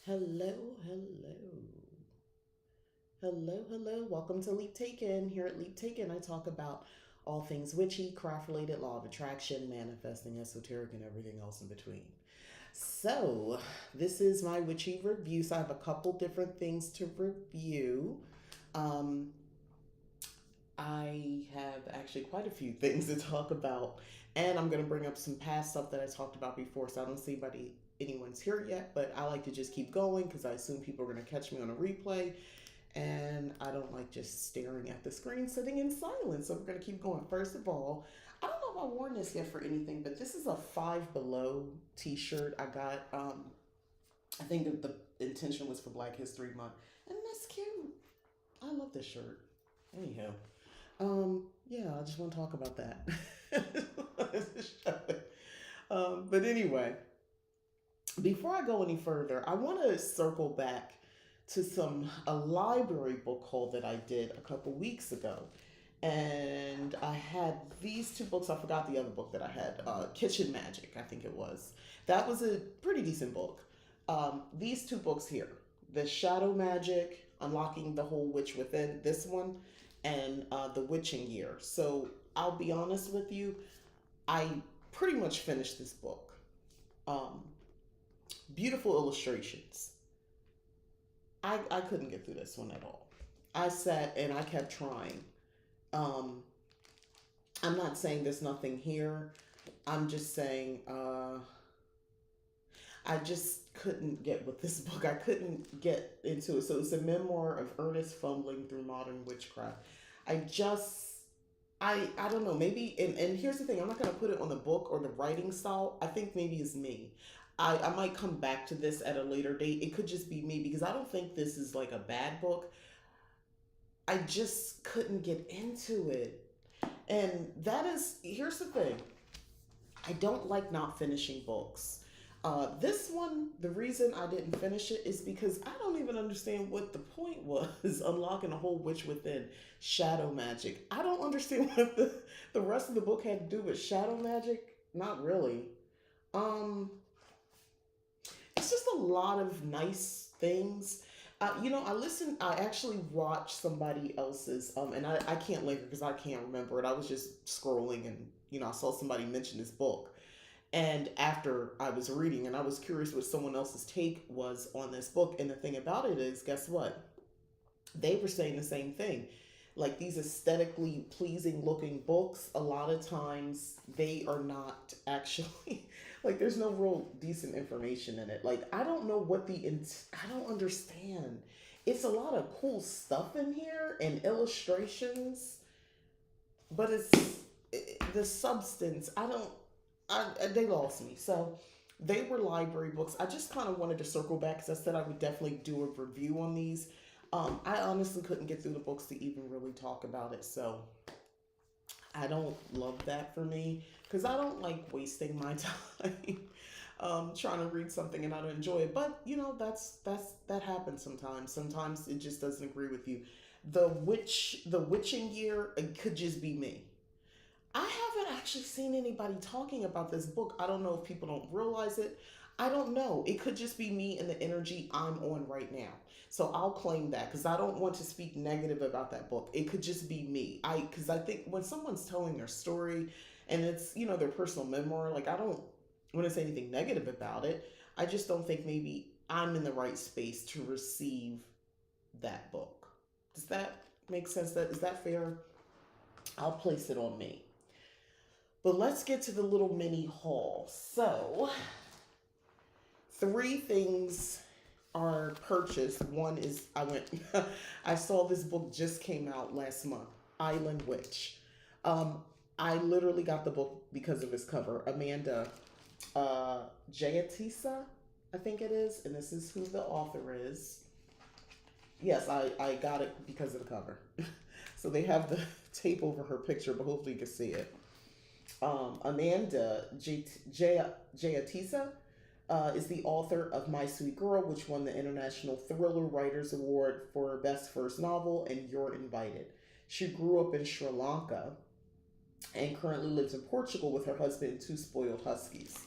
Hello, hello. Hello, hello. Welcome to Leap Taken. Here at Leap Taken, I talk about all things witchy, craft related, law of attraction, manifesting, esoteric, and everything else in between. So, this is my witchy review. So, I have a couple different things to review. Um, I have actually quite a few things to talk about, and I'm going to bring up some past stuff that I talked about before. So, I don't see anyone's here yet, but I like to just keep going because I assume people are going to catch me on a replay, and I don't like just staring at the screen sitting in silence. So we're going to keep going. First of all, I don't know if I've worn this yet for anything, but this is a Five Below t-shirt I got. I think the intention was for Black History Month, and that's cute. I love this shirt. Anyhow, yeah, I just want to talk about that. But anyway, before I go any further, I want to circle back to a library book haul that I did a couple weeks ago. And I had these two books. I forgot the other book that I had, Kitchen Magic, I think it was. That was a pretty decent book. These two books here, The Shadow Magic, Unlocking the Whole Witch Within, this one, and The Witching Year. So I'll be honest with you, I pretty much finished this book. Um, Beautiful illustrations. I couldn't get through this one at all. I sat and I kept trying. Um, I'm not saying there's nothing here. I'm just saying I just couldn't get with this book. I couldn't get into it. So it's a memoir of earnest fumbling through modern witchcraft. I just I don't know, maybe and here's the thing, I'm not gonna put it on the book or the writing style. I think maybe it's me. I might come back to this at a later date. It could just be me because I don't think this is like a bad book. I just couldn't get into it. And here's the thing, I don't like not finishing books. This one, the reason I didn't finish it is because I don't even understand what the point was. Unlocking a whole witch within, shadow magic. I don't understand what the rest of the book had to do with shadow magic. Not really. Um, it's just a lot of nice things. I actually watched somebody else's, and I can't link it because I can't remember it. I was just scrolling and, I saw somebody mention this book. And after I was reading, and I was curious what someone else's take was on this book. And the thing about it is, guess what? They were saying the same thing. Like these aesthetically pleasing looking books, a lot of times they are not actually like there's no real decent information in it. Like I don't know I don't understand. It's a lot of cool stuff in here and illustrations, but the substance. They lost me. So they were library books. I just kind of wanted to circle back because I said I would definitely do a review on these. I honestly couldn't get through the books to even really talk about it. So I don't love that for me because I don't like wasting my time trying to read something and I don't enjoy it. But that happens sometimes. Sometimes it just doesn't agree with you. The witching year, it could just be me. I haven't actually seen anybody talking about this book. I don't know if people don't realize it. I don't know. It could just be me and the energy I'm on right now. So I'll claim that because I don't want to speak negative about that book. It could just be me. Because I think when someone's telling their story and it's, their personal memoir, like I don't want to say anything negative about it. I just don't think maybe I'm in the right space to receive that book. Does that make sense? Is that fair? I'll place it on me. But let's get to the little mini haul. So, three things are purchased. One is I saw this book just came out last month, Island Witch. Um, I literally got the book because of its cover. Amanda Jayatisa, I think it is, and this is who the author is. Yes, I got it because of the cover. So they have the tape over her picture, but hopefully you can see it. Amanda Jayatisa is the author of My Sweet Girl, which won the International Thriller Writers Award for Best First Novel, and You're Invited. She grew up in Sri Lanka and currently lives in Portugal with her husband and two spoiled huskies.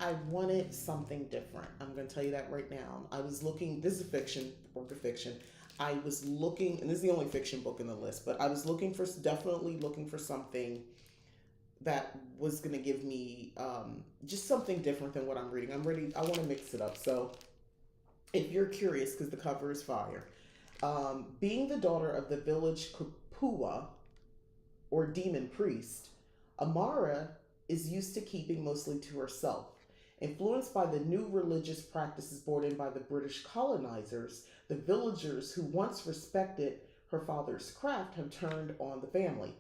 I wanted something different. I'm going to tell you that right now. I was looking, this is a fiction, work of fiction. I was looking, and this is the only fiction book in the list, but I was looking for, definitely looking for something that was going to give me just something different than what I'm reading. I'm ready, I want to mix it up. So if you're curious, because the cover is fire, being the daughter of the village Kupua, or demon priest, Amara is used to keeping mostly to herself. Influenced by the new religious practices brought in by the British colonizers, the villagers who once respected her father's craft have turned on the family.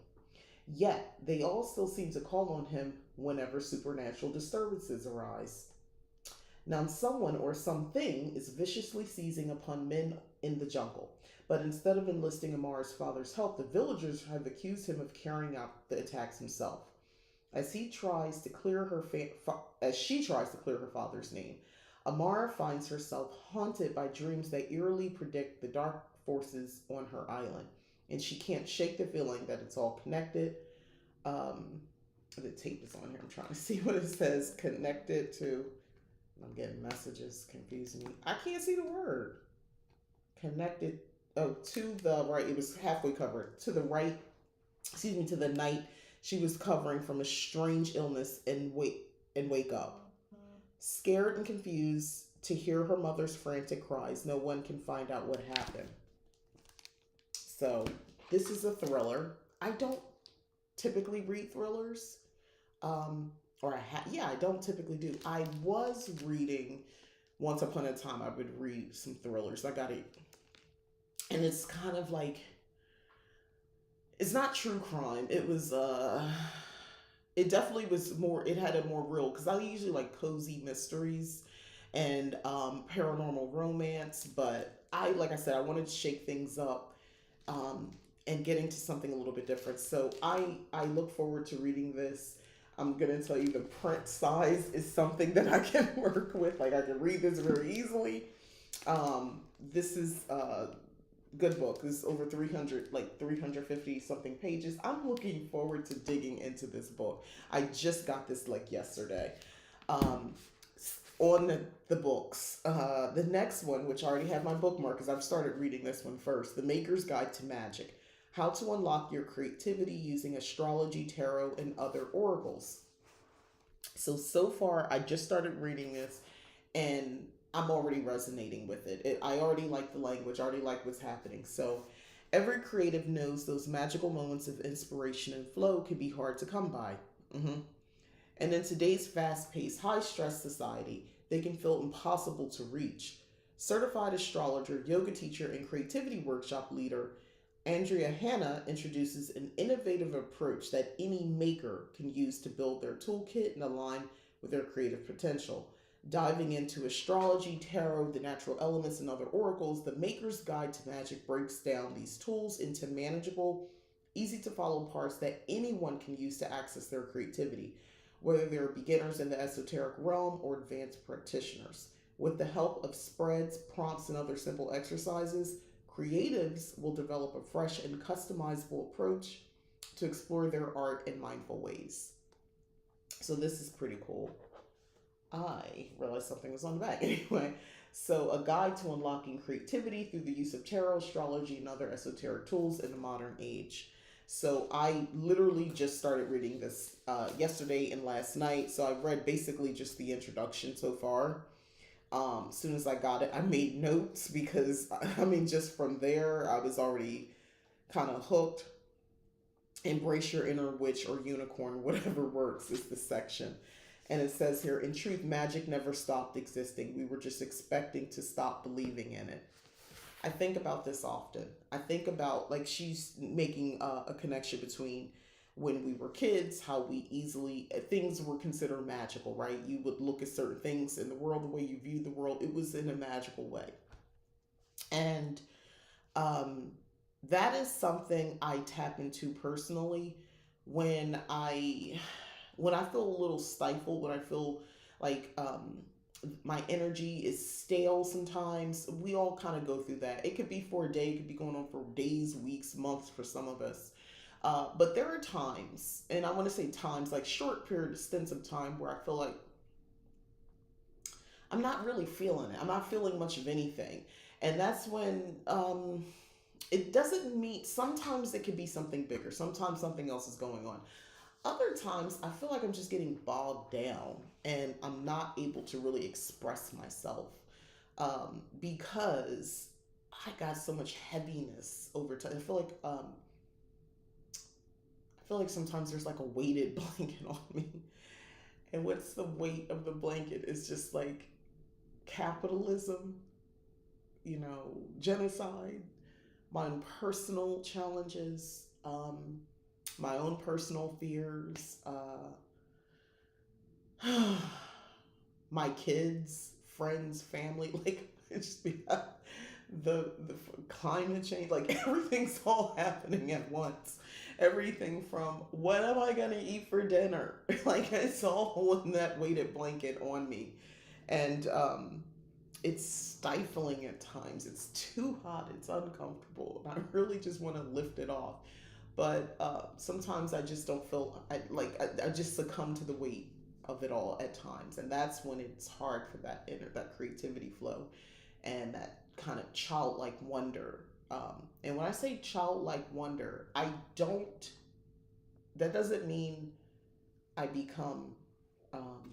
Yet, they all still seem to call on him whenever supernatural disturbances arise. Now, someone or something is viciously seizing upon men in the jungle. But instead of enlisting Amar's father's help, the villagers have accused him of carrying out the attacks himself. As he tries to clear her as she tries to clear her father's name, Amara finds herself haunted by dreams that eerily predict the dark forces on her island, and she can't shake the feeling that it's all connected. The tape is on here. I'm trying to see what it says. Connected to. I'm getting messages confusing me. I can't see the word. Connected. Oh, to the right. It was halfway covered. To the right. Excuse me. To the night she was covering from a strange illness and wake up. Scared and confused to hear her mother's frantic cries, no one can find out what happened. So, this is a thriller. I don't typically read thrillers. Yeah, I don't typically do. I was reading once upon a time. I would read some thrillers. I got it, and it's kind of like it's not true crime. It definitely was more. It had a more real because I usually like cozy mysteries and paranormal romance, but like I said, I wanted to shake things up and get into something a little bit different. So I look forward to reading this. I'm gonna tell you the print size is something that I can work with. Like I can read this very easily. This is a good book. This is over 300, like 350 something pages. I'm looking forward to digging into this book. I just got this like yesterday. On the books. The next one, which I already have my bookmark because I've started reading this one first, The Maker's Guide to Magic. How to Unlock Your Creativity Using Astrology, Tarot, and Other Oracles. So far, I just started reading this and I'm already resonating with it. I already like the language, I already like what's happening. So every creative knows those magical moments of inspiration and flow can be hard to come by. And in today's fast paced, high stress society, they can feel impossible to reach. Certified astrologer, yoga teacher, and creativity workshop leader Andrea Hanna introduces an innovative approach that any maker can use to build their toolkit and align with their creative potential. Diving into astrology, tarot, the natural elements, and other oracles, The Maker's Guide to Magic breaks down these tools into manageable, easy to follow parts that anyone can use to access their creativity, whether they're beginners in the esoteric realm or advanced practitioners. With the help of spreads, prompts, and other simple exercises, creatives will develop a fresh and customizable approach to explore their art in mindful ways. So this is pretty cool. I realized something was on the back. Anyway, so a guide to unlocking creativity through the use of tarot, astrology, and other esoteric tools in the modern age. So I literally just started reading this yesterday and last night. So I've read basically just the introduction so far. As soon as I got it, I made notes because I mean, just from there, I was already kind of hooked. Embrace your inner witch or unicorn, whatever works, is the section. And it says here, in truth, magic never stopped existing. We were just expecting to stop believing in it. I think about this often. I think about, like, she's making a connection between when we were kids, how we easily, things were considered magical, right? You would look at certain things in the world, the way you viewed the world, it was in a magical way. And that is something I tap into personally when I feel a little stifled, when I feel like my energy is stale sometimes. We all kind of go through that. It could be for a day, it could be going on for days, weeks, months for some of us. But there are times, and I want to say times, like short period stints of time where I feel like I'm not really feeling it. I'm not feeling much of anything. And that's when it doesn't mean, sometimes it could be something bigger. Sometimes something else is going on. Other times I feel like I'm just getting bogged down and I'm not able to really express myself because I got so much heaviness over time. I feel like sometimes there's like a weighted blanket on me. And what's the weight of the blanket is just like capitalism, genocide, my own personal challenges, my own personal fears, my kids, friends, family, like it's just the climate change, like everything's all happening at once. Everything from what am I gonna eat for dinner, like it's all in that weighted blanket on me, and it's stifling at times. It's too hot. It's uncomfortable. And I really just want to lift it off. But sometimes I just don't feel I just succumb to the weight of it all at times, and that's when it's hard for that creativity flow and that kind of childlike wonder. And when I say childlike wonder, I don't. That doesn't mean I become um,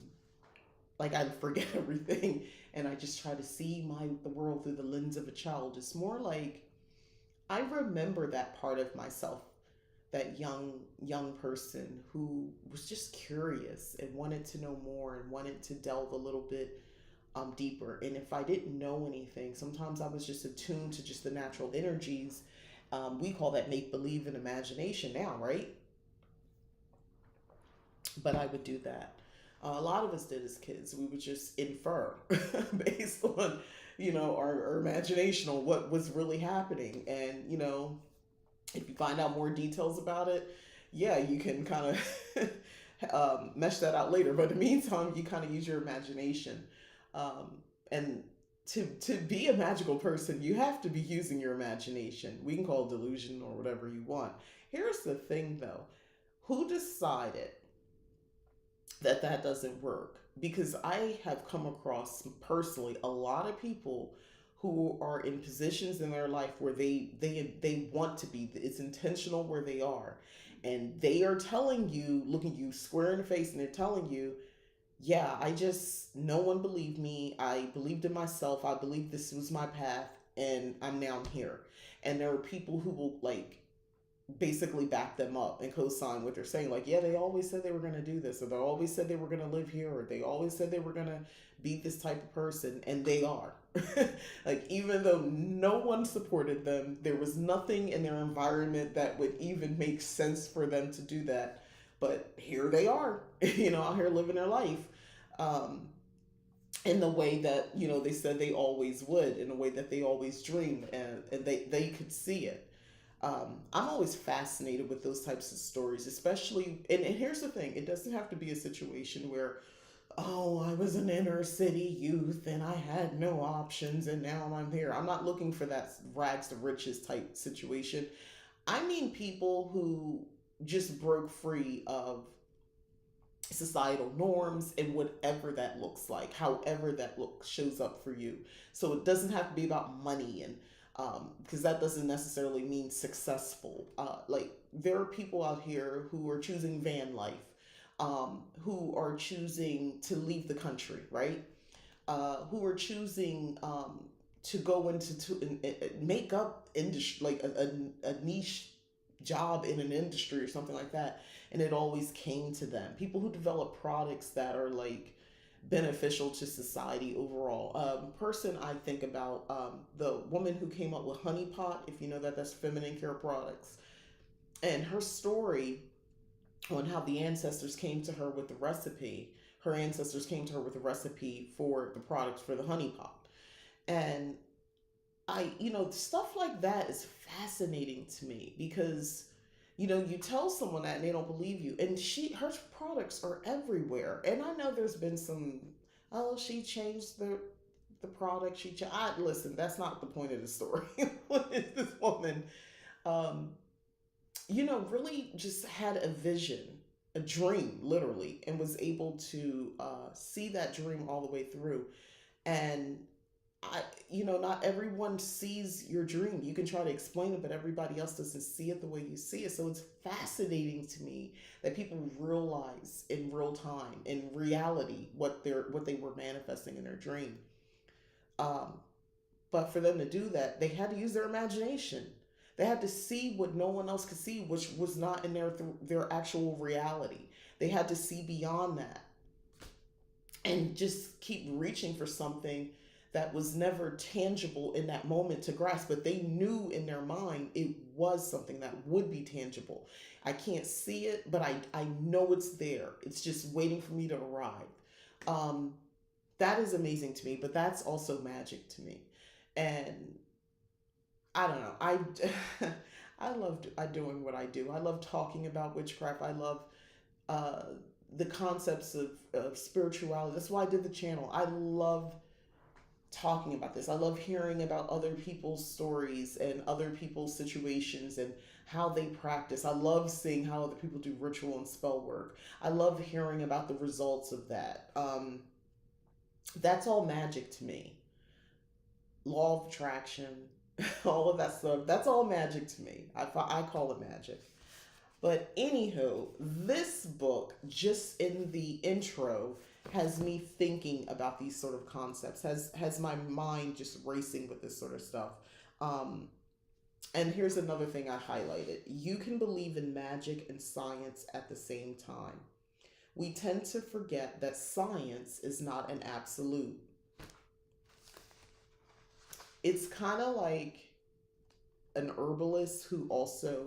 like I forget everything and I just try to see the world through the lens of a child. It's more like I remember that part of myself, that young person who was just curious and wanted to know more and wanted to delve a little bit deeper. And if I didn't know anything, sometimes I was just attuned to just the natural energies. We call that make believe and imagination now, right? But I would do that. A lot of us did as kids. We would just infer based on, our imagination on what was really happening. And, if you find out more details about it, yeah, you can kind of mesh that out later. But in the meantime, you kind of use your imagination. And to be a magical person, you have to be using your imagination. We can call it delusion or whatever you want. Here's the thing, though. Who decided that doesn't work? Because I have come across personally a lot of people who are in positions in their life where they want to be. It's intentional where they are, and they are telling you, looking you square in the face, and they're telling you, yeah, I just, no one believed me. I believed in myself. I believed this was my path, and I'm now here. And there are people who will like basically back them up and co-sign what they're saying, like, yeah, they always said they were going to do this, or they always said they were going to live here, or they always said they were going to be this type of person, and they are. Like, even though no one supported them, there was nothing in their environment that would even make sense for them to do that, but here they are, out here living their life, um, in the way that they said they always would, in the way that they always dreamed, and they could see it. I'm always fascinated with those types of stories, especially, and here's the thing, it doesn't have to be a situation where, oh, I was an inner city youth and I had no options and now I'm here. I'm not looking for that rags to riches type situation. I mean people who just broke free of societal norms and whatever that looks like, however that look shows up for you. So it doesn't have to be about money, and because that doesn't necessarily mean successful. Like, there are people out here who are choosing van life, who are choosing to leave the country, right? Who are choosing to go into make up industry, like a niche job in an industry or something like that, and it always came to them. People who develop products that are like beneficial to society overall. Person I think about, the woman who came up with Honey Pot, if you know that, that's feminine care products, and her story on how the ancestors came to her with the recipe. Her ancestors came to her with a recipe for the products for the Honey Pot, and stuff like that is fascinating to me because, you tell someone that and they don't believe you. And her products are everywhere. And I know there's been some, oh, she changed the product. Listen, that's not the point of the story. This woman, um, really just had a vision, a dream, literally, and was able to see that dream all the way through. And I, not everyone sees your dream. You can try to explain it, but everybody else doesn't see it the way you see it. So it's fascinating to me that people realize in real time, in reality, what they were manifesting in their dream. Um, but for them to do that, they had to use their imagination. They had to see what no one else could see, which was not in their actual reality. They had to see beyond that and just keep reaching for something that was never tangible in that moment to grasp, but they knew in their mind it was something that would be tangible. I can't see it, but I know it's there. It's just waiting for me to arrive. um, that is amazing to me, but that's also magic to me. And I don't know, I love doing what I do. I love talking about witchcraft. I love uh, the concepts of spirituality. That's why I did the channel. I love talking about this. I love hearing about other people's stories and other people's situations and how they practice. I love seeing how other people do ritual and spell work. I love hearing about the results of that. That's all magic to me. Law of attraction, all of that stuff. That's all magic to me. I call it magic. But anywho, this book, just in the intro, has me thinking about these sort of concepts. Has my mind just racing with this sort of stuff. Um, and here's another thing I highlighted: you can believe in magic and science at the same time. We tend to forget that science is not an absolute. It's kind of like an herbalist who also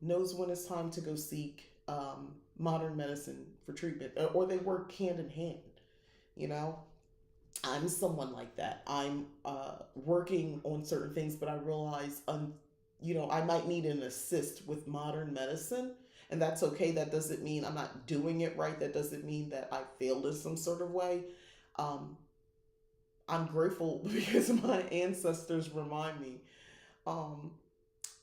knows when it's time to go seek modern medicine for treatment, or they work hand in hand. You know, I'm someone like that. I'm working on certain things, but I realize, I might need an assist with modern medicine, and that's okay. That doesn't mean I'm not doing it right. That doesn't mean that I failed in some sort of way. Um, I'm grateful because my ancestors remind me, um,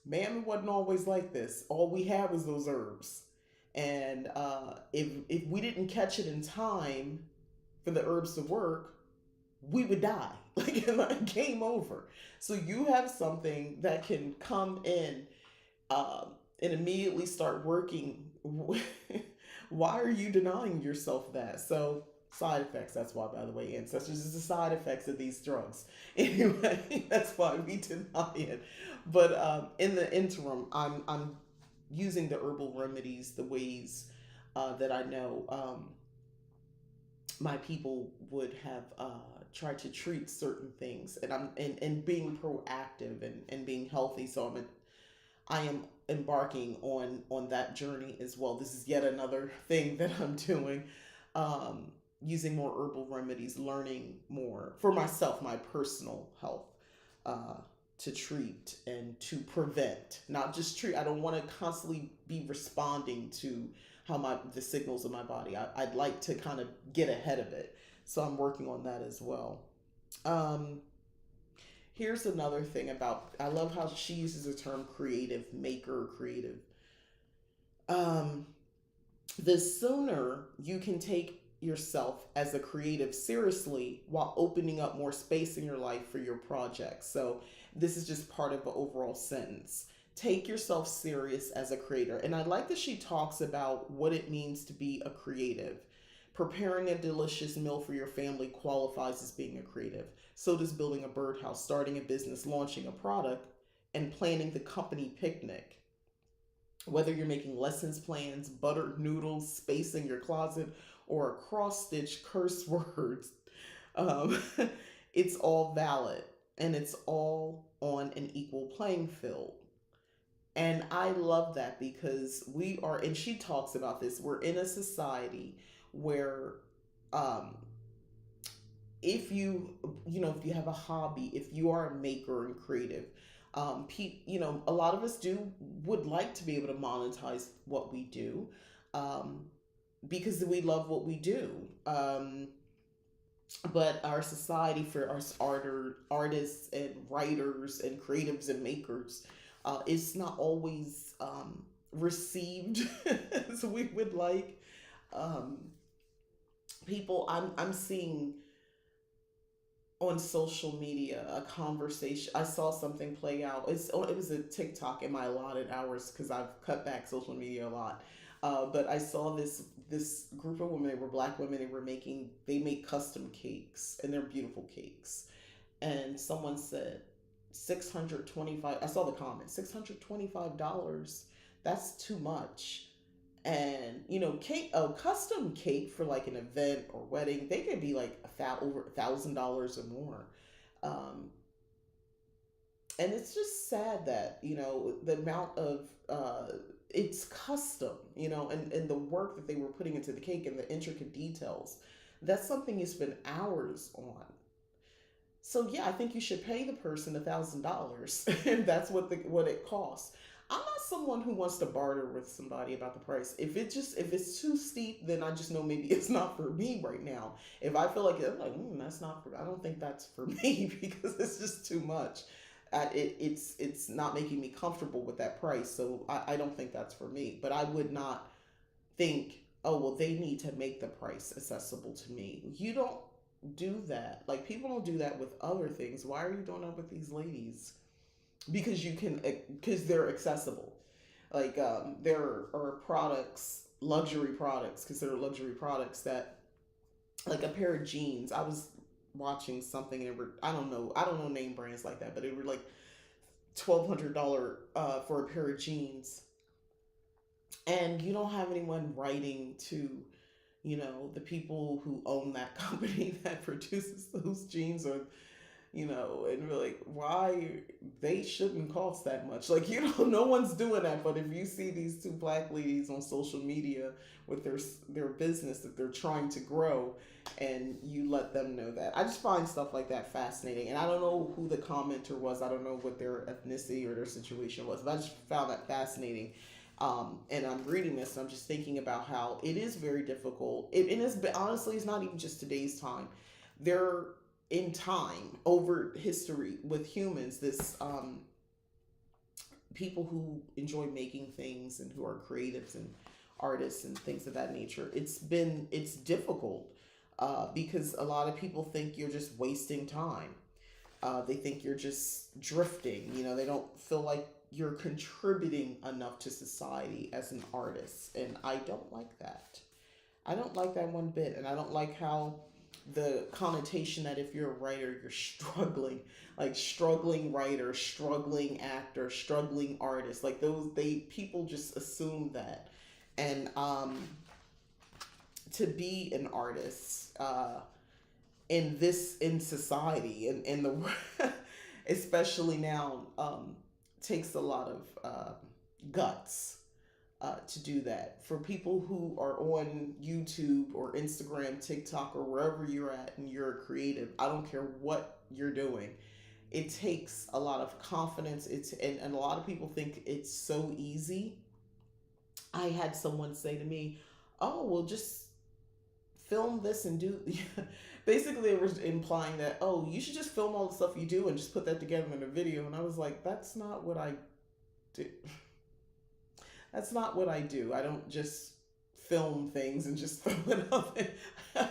man wasn't always like this. All we had was those herbs, and if we didn't catch it in time for the herbs to work, we would die. Like game over. So you have something that can come in and immediately start working. Why are you denying yourself that? So side effects. That's why, by the way, ancestors is the side effects of these drugs. Anyway, that's why we deny it. But in the interim, I'm using the herbal remedies, the ways that I know my people would have tried to treat certain things, and and being proactive and being healthy. So I am embarking on that journey as well. This is yet another thing that I'm doing, using more herbal remedies, learning more for myself, my personal health, uh, to treat and to prevent, not just treat. I don't want to constantly be responding to how the signals of my body. I'd like to kind of get ahead of it, so I'm working on that as well. Um, Here's another thing about, I love how she uses the term creative, maker, creative. Um, the sooner you can take yourself as a creative seriously while opening up more space in your life for your projects. So this is just part of the overall sentence. Take yourself serious as a creator. And I like that she talks about what it means to be a creative. Preparing a delicious meal for your family qualifies as being a creative. So does building a birdhouse, starting a business, launching a product, and planning the company picnic. Whether you're making lessons plans, buttered noodles, space in your closet, or a cross stitch curse words, um, it's all valid and it's all on an equal playing field. And I love that because we are, and she talks about this, we're in a society where um, if you have a hobby, if you are a maker and creative, a lot of us would like to be able to monetize what we do, um, because we love what we do. But our society, for us artists and writers and creatives and makers, is not always received as we would like. Um, People, I'm seeing on social media a conversation. I saw something play out. It was a TikTok in my allotted hours because I've cut back social media a lot. But I saw this group of women. They were black women. They make custom cakes, and they're beautiful cakes. And someone said 625. I saw the comment, $625. That's too much. And cake, a custom cake for like an event or wedding, they could be like over $1,000 or more. um, and it's just sad that the amount of it's custom, and the work that they were putting into the cake and the intricate details. That's something you spend hours on. So yeah, I think you should pay the person $1,000 if that's what it costs. I'm not someone who wants to barter with somebody about the price. If it's too steep, then I just know maybe it's not for me right now. If I feel like I'm like, that's not for, I don't think that's for me because it's just too much. It's not making me comfortable with that price, so I don't think that's for me. But I would not think, oh well, they need to make the price accessible to me. You don't do that. Like, people don't do that with other things. Why are you doing that with these ladies? Because they're accessible. Like, there are products, luxury products, considered luxury products, that, like a pair of jeans. I was watching something, and I don't know name brands like that, but it were like $1,200 for a pair of jeans, and you don't have anyone writing to the people who own that company that produces those jeans, or and we're like, why they shouldn't cost that much. Like, no one's doing that. But if you see these two black ladies on social media with their business that they're trying to grow, and you let them know that, I just find stuff like that fascinating. And I don't know who the commenter was. I don't know what their ethnicity or their situation was, but I just found that fascinating. And I'm reading this, and I'm just thinking about how it is very difficult. And honestly, it's not even just today's time. There, in time, over history with humans, this people who enjoy making things and who are creatives and artists and things of that nature. It's difficult because a lot of people think you're just wasting time. They think you're just drifting. They don't feel like you're contributing enough to society as an artist, and I don't like that. I don't like that one bit, and I don't like how the connotation that if you're a writer, you're struggling, like struggling writer, struggling actor, struggling artist, like those they people just assume that. And to be an artist in society, and in the especially now, takes a lot of guts to do that. For people who are on YouTube or Instagram, TikTok, or wherever you're at, and you're a creative, I don't care what you're doing. It takes a lot of confidence. And a lot of people think it's so easy. I had someone say to me, "Oh, well, just film this and do." Basically, it was implying that, oh, you should just film all the stuff you do and just put that together in a video. And I was like, that's not what I do. That's not what I do. I don't just film things and just throw it up.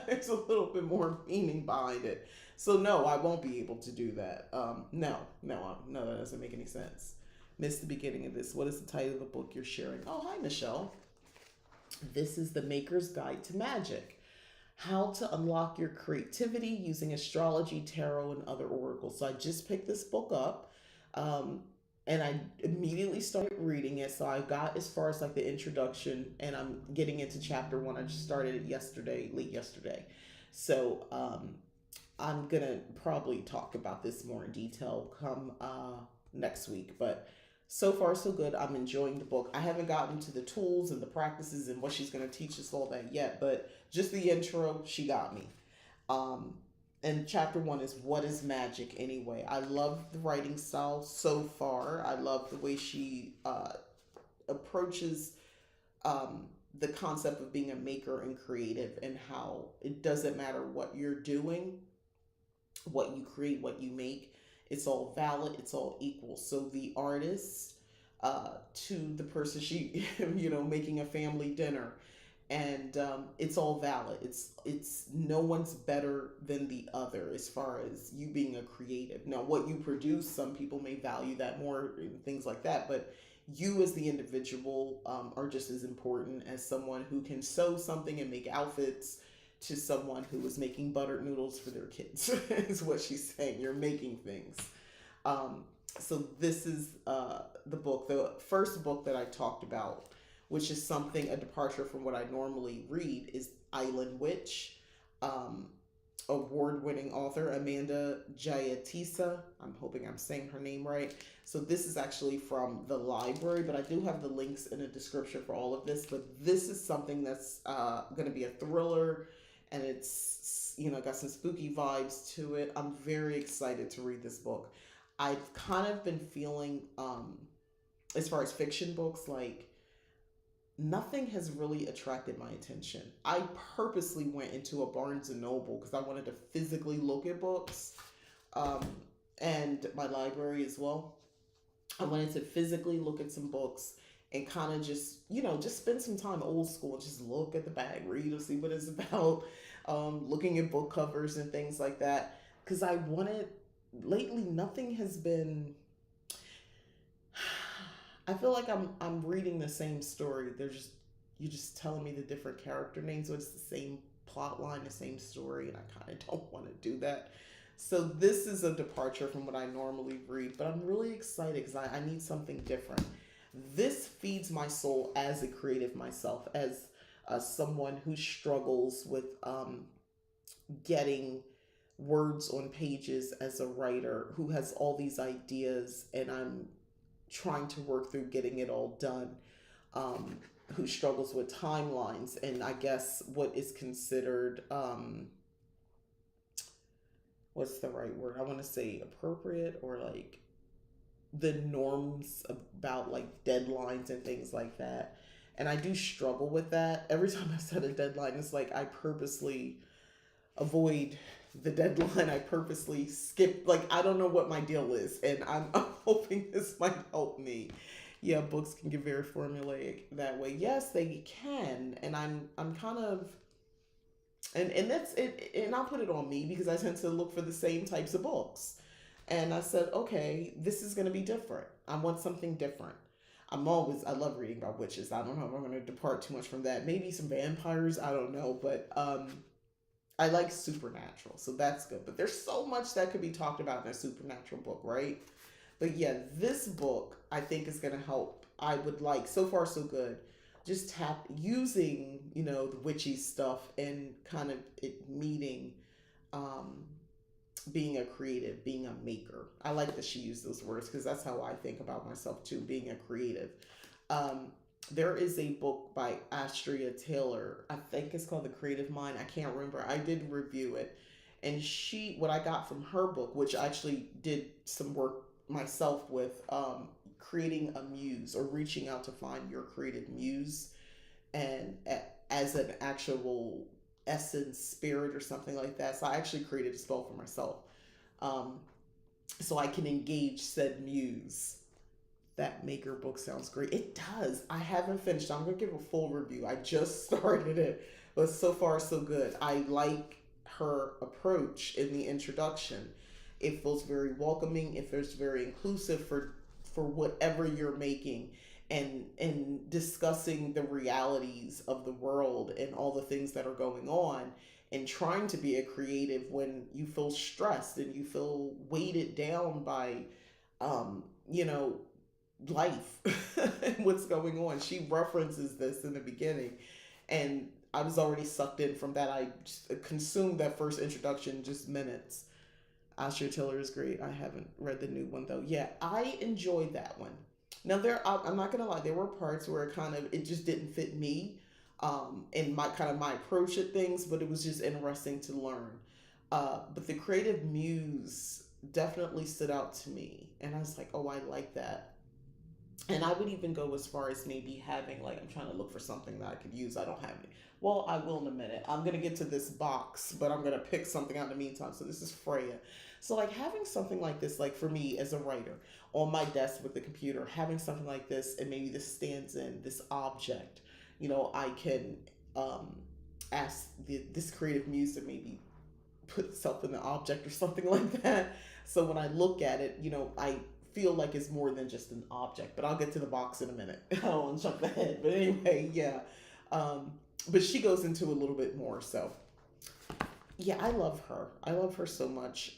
There's a little bit more meaning behind it. So no, I won't be able to do that. No, that doesn't make any sense. Missed the beginning of this. What is the title of the book you're sharing? Oh, hi, Michelle. This is The Maker's Guide to Magic. How to unlock your creativity using astrology, tarot, and other oracles. So I just picked this book up. And I immediately started reading it. So I got as far as like the introduction, and I'm getting into chapter 1. I just started it late yesterday. So I'm gonna probably talk about this more in detail come next week. But so far so good. I'm enjoying the book. I haven't gotten to the tools and the practices and what she's gonna teach us all that yet, but just the intro, she got me. Um, and chapter 1 is what is magic anyway. I love the writing style so far. I love the way she approaches the concept of being a maker and creative, and how it doesn't matter what you're doing, what you create, what you make, it's all valid, it's all equal. So the artist to the person, she making a family dinner, and it's all valid. It's no one's better than the other as far as you being a creative. Now, what you produce, some people may value that more and things like that, but you as the individual are just as important as someone who can sew something and make outfits to someone who is making buttered noodles for their kids. Is what she's saying. You're making things. Um, so this is the first book that I talked about, which is something a departure from what I normally read, is Island Witch. Um, Award-winning author Amanda Jayatisa. I'm hoping I'm saying her name right. So this is actually from the library, but I do have the links in the description for all of this. But this is something that's going to be a thriller, and it's got some spooky vibes to it. I'm very excited to read this book. I've kind of been feeling, as far as fiction books, like nothing has really attracted my attention. I purposely went into a Barnes and Noble because I wanted to physically look at books, um, and my library as well. I wanted to physically look at some books and kind of just spend some time old school and just look at the bag, read or see what it's about, looking at book covers and things like that. Because lately, nothing has been. I feel like I'm reading the same story. You're just telling me the different character names, so it's the same plot line, the same story, and I kind of don't want to do that. So this is a departure from what I normally read, but I'm really excited because I need something different. This feeds my soul as a creative myself, as someone who struggles with getting words on pages as a writer, who has all these ideas, and I'm trying to work through getting it all done, um, who struggles with timelines and I guess what is considered, what's the right word? I want to say appropriate, or like the norms about like deadlines and things like that. And I do struggle with that. Every time I set a deadline, it's like I purposely avoid the deadline. I purposely skip, like, I don't know what my deal is. And I'm hoping this might help me. Yeah, books can get very formulaic that way. Yes, they can. And I'm kind of, and that's it. And I'll put it on me because I tend to look for the same types of books. And I said, okay, this is going to be different. I want something different. I love reading about witches. I don't know if I'm going to depart too much from that. Maybe some vampires. I don't know. But I like supernatural, so that's good. But there's so much that could be talked about in a supernatural book, right? But yeah, this book I think is going to help. I would like, so far so good, just tap using, the witchy stuff and kind of it meeting, um, being a creative, being a maker. I like that she used those words because that's how I think about myself too, being a creative. Um, there is a book by Astria Taylor. I think it's called The Creative Mind. I can't remember. I did review it. And what I got from her book, which I actually did some work myself with, creating a muse or reaching out to find your creative muse and as an actual essence, spirit, or something like that. So I actually created a spell for myself. Um, so I can engage said muse. That Maker book sounds great. It does. I haven't finished. I'm going to give a full review. I just started it, but so far so good. I like her approach in the introduction. It feels very welcoming. It feels very inclusive for whatever you're making, and discussing the realities of the world and all the things that are going on, and trying to be a creative when you feel stressed and you feel weighted down by you know life and what's going on. She references this in the beginning, and I was already sucked in from that. I just consumed that first introduction just minutes. Asher Tiller is great. I haven't read the new one though. Yeah, I enjoyed that one. Now I'm not gonna lie, there were parts where it just didn't fit me, and my approach at things, but it was just interesting to learn. But the creative muse definitely stood out to me, and I was like, oh, I like that. And I would even go as far as maybe having, like, I'm trying to look for something that I could use. I don't have any. Well, I will in a minute. I'm going to get to this box, but I'm going to pick something out in the meantime. So this is Freya. So, like, having something like this, like, for me as a writer, on my desk with the computer, having something like this, and maybe this stands in this object, I can um, ask this creative muse to maybe put itself in the object or something like that. So when I look at it, I feel like it's more than just an object. But I'll get to the box in a minute. I don't want to jump ahead. But anyway, yeah. Um, but she goes into a little bit more. So yeah, I love her. I love her so much.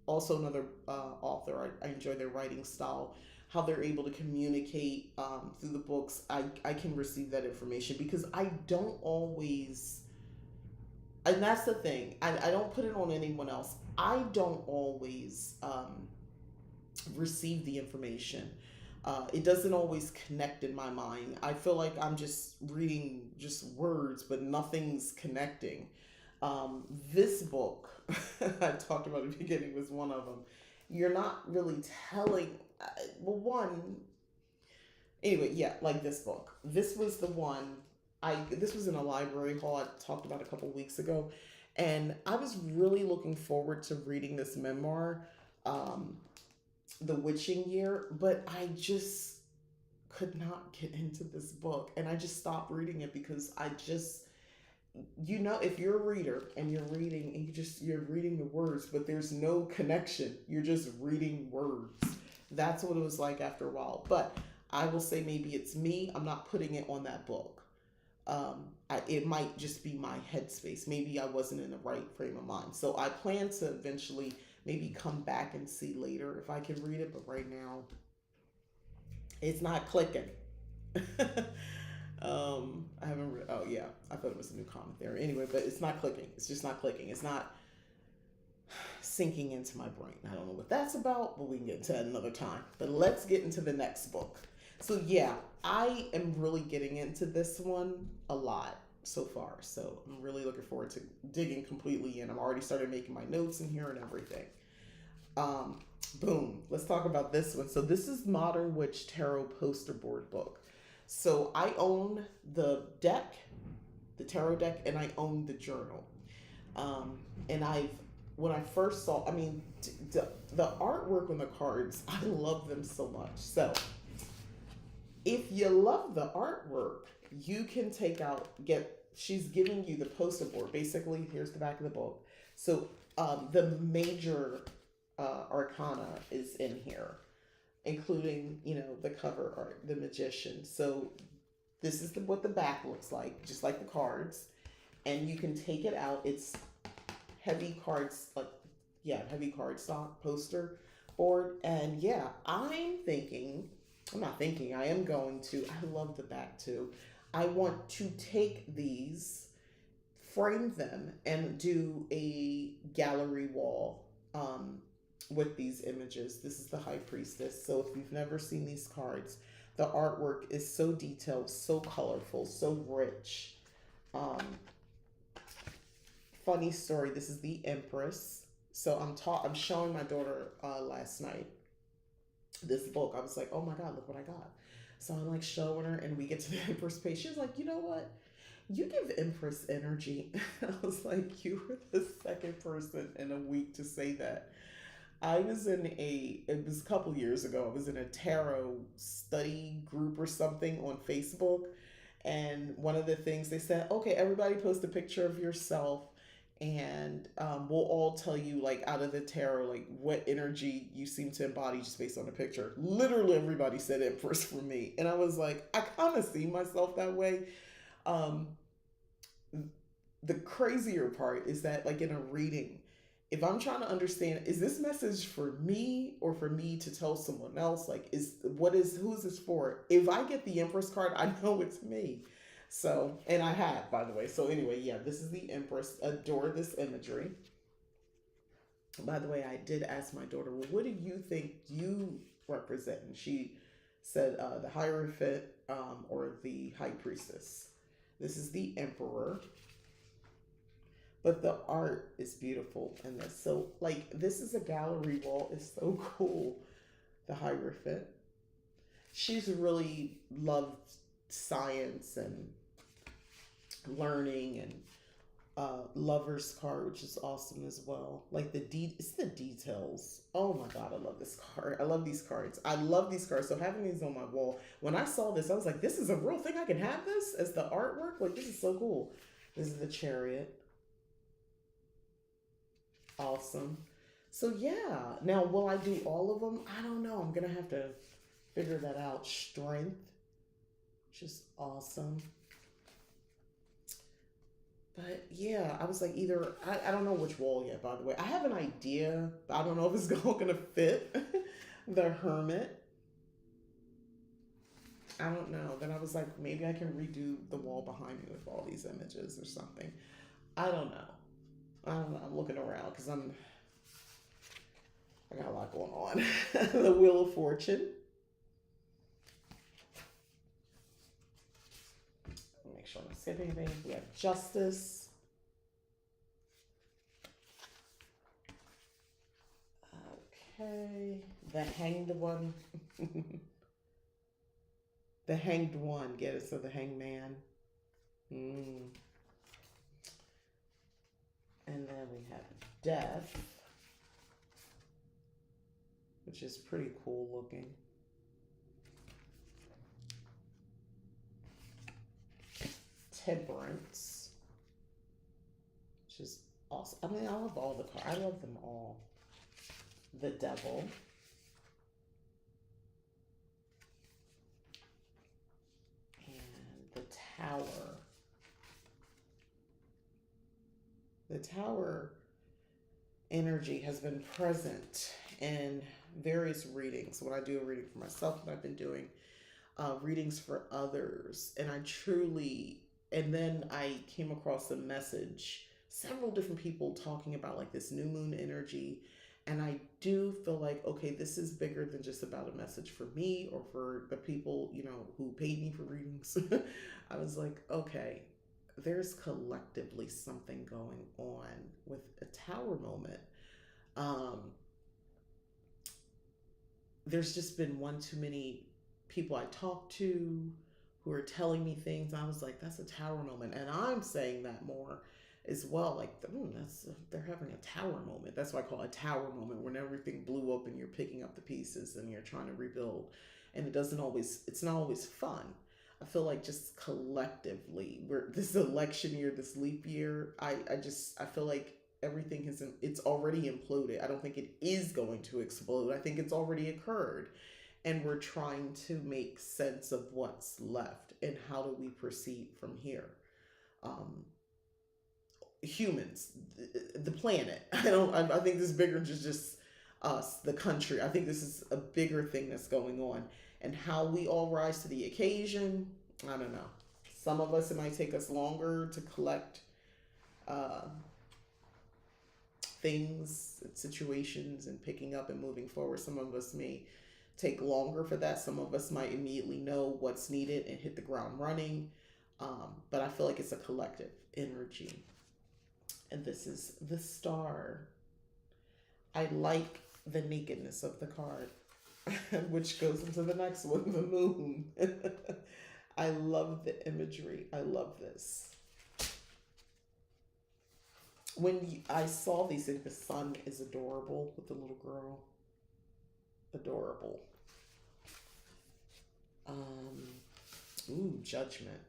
Also, another author, I enjoy their writing style, how they're able to communicate through the books. I can receive that information because I don't always, and that's the thing, I don't put it on anyone else. I don't always receive the information. It doesn't always connect in my mind. I feel like I'm just reading just words, but nothing's connecting. This book, I talked about at the beginning, was one of them. You're not really telling, well, one, anyway, yeah, like this book. This was the one, this was in a library haul I talked about a couple weeks ago. And I was really looking forward to reading this memoir, um, The Witching Year, but I just could not get into this book. And I just stopped reading it because I just, if you're a reader and you're reading and you're reading the words, but there's no connection, you're just reading words. That's what it was like after a while. But I will say maybe it's me. I'm not putting it on that book. It might just be my headspace. Maybe I wasn't in the right frame of mind. So I plan to eventually maybe come back and see later if I can read it. But right now, it's not clicking. I haven't read. Oh yeah, I thought it was a new comment there. Anyway, but it's not clicking. It's just not clicking. It's not sinking into my brain. I don't know what that's about, but we can get into that another time. But let's get into the next book. So yeah, I am really getting into this one a lot so far. So I'm really looking forward to digging completely in. I'm already started making my notes in here and everything. Um, Boom. Let's talk about this one. So this is Modern Witch Tarot Poster Board book. So I own the deck, the tarot deck, and I own the journal. And when I first saw, the artwork on the cards, I love them so much. So if you love the artwork, you can she's giving you the poster board. Basically, here's the back of the book. So the major arcana is in here, including, the cover art, the magician. So this is what the back looks like, just like the cards. And you can take it out. It's heavy cards, heavy cardstock poster board. And yeah, I am going to, I love the back too. I want to take these, frame them, and do a gallery wall with these images. This is the High Priestess. So if you've never seen these cards, the artwork is so detailed, so colorful, so rich. Funny story. This is the Empress. So I'm showing my daughter last night this book. I was like, oh my God, look what I got. So I'm like showing her, and we get to the Empress page. She's like, you know what? You give Empress energy. I was like, you were the second person in a week to say that. It was a couple years ago, I was in a tarot study group or something on Facebook. And one of the things they said, okay, everybody post a picture of yourself, and we'll all tell you, like, out of the tarot, like, what energy you seem to embody just based on the picture. Literally everybody said Empress for me. And I was like, I kind of see myself that way. Um, the crazier part is that, like, in a reading, if I'm trying to understand, is this message for me or for me to tell someone else? Like, who's this for? If I get the Empress card, I know it's me. So, and I have, by the way. So anyway, yeah, this is the Empress. Adore this imagery. By the way, I did ask my daughter, well, what do you think you represent? And she said the Hierophant or the High Priestess. This is the Emperor. But the art is beautiful in this. So, like, this is a gallery wall. It's so cool. The Hierophant. She's really loved science and learning and Lover's card, which is awesome as well. Like it's the details. Oh my god, I love this card. I love these cards. I love these cards. So having these on my wall, when I saw this, I was like, this is a real thing. I can have this as the artwork. Like, this is so cool. This is the Chariot. Awesome. So yeah. Now, will I do all of them? I don't know. I'm gonna have to figure that out. Strength, which is awesome. But yeah, I was like, either I don't know which wall yet, by the way. I have an idea, but I don't know if it's gonna fit. The Hermit. I don't know. Then I was like, maybe I can redo the wall behind me with all these images or something. I don't know. I don't know. I'm looking around because I got a lot going on. The Wheel of Fortune. Make sure I'm not skipping anything. We have Justice. Okay. The Hanged One. The Hanged One. Get it? So the Hanged Man. Mm. And then we have Death, which is pretty cool looking. Temperance, which is awesome. I mean, I love all the cards. I love them all. The Devil. And the Tower. The Tower energy has been present in various readings. When I do a reading for myself, and I've been doing readings for others, and I truly, and then I came across a message, several different people talking about like this new moon energy, and I do feel like, okay, this is bigger than just about a message for me or for the people, you know, who paid me for readings. I was like, okay, there's collectively something going on with a Tower moment. Um, there's just been one too many people I talked to who are telling me things. I was like, that's a Tower moment. And I'm saying that more as well. Like, they're having a Tower moment. That's what I call a Tower moment, when everything blew up and you're picking up the pieces and you're trying to rebuild. And it's not always fun. I feel like just collectively, we're this election year, this leap year, I feel like everything it's already imploded. I don't think it is going to explode. I think it's already occurred. And we're trying to make sense of what's left and how do we proceed from here. Um, Humans, the planet. I think this is bigger than just us, the country. I think this is a bigger thing that's going on, and how we all rise to the occasion. I don't know. Some of us, it might take us longer to collect uh, things, situations, and picking up and moving forward. Some of us may take longer for that. Some of us might immediately know what's needed and hit the ground running. But I feel like it's a collective energy. And this is the Star. I like the nakedness of the card, which goes into the next one, the Moon. I love the imagery. I love this. I saw these, the sun is adorable with the little girl. Adorable. Judgment.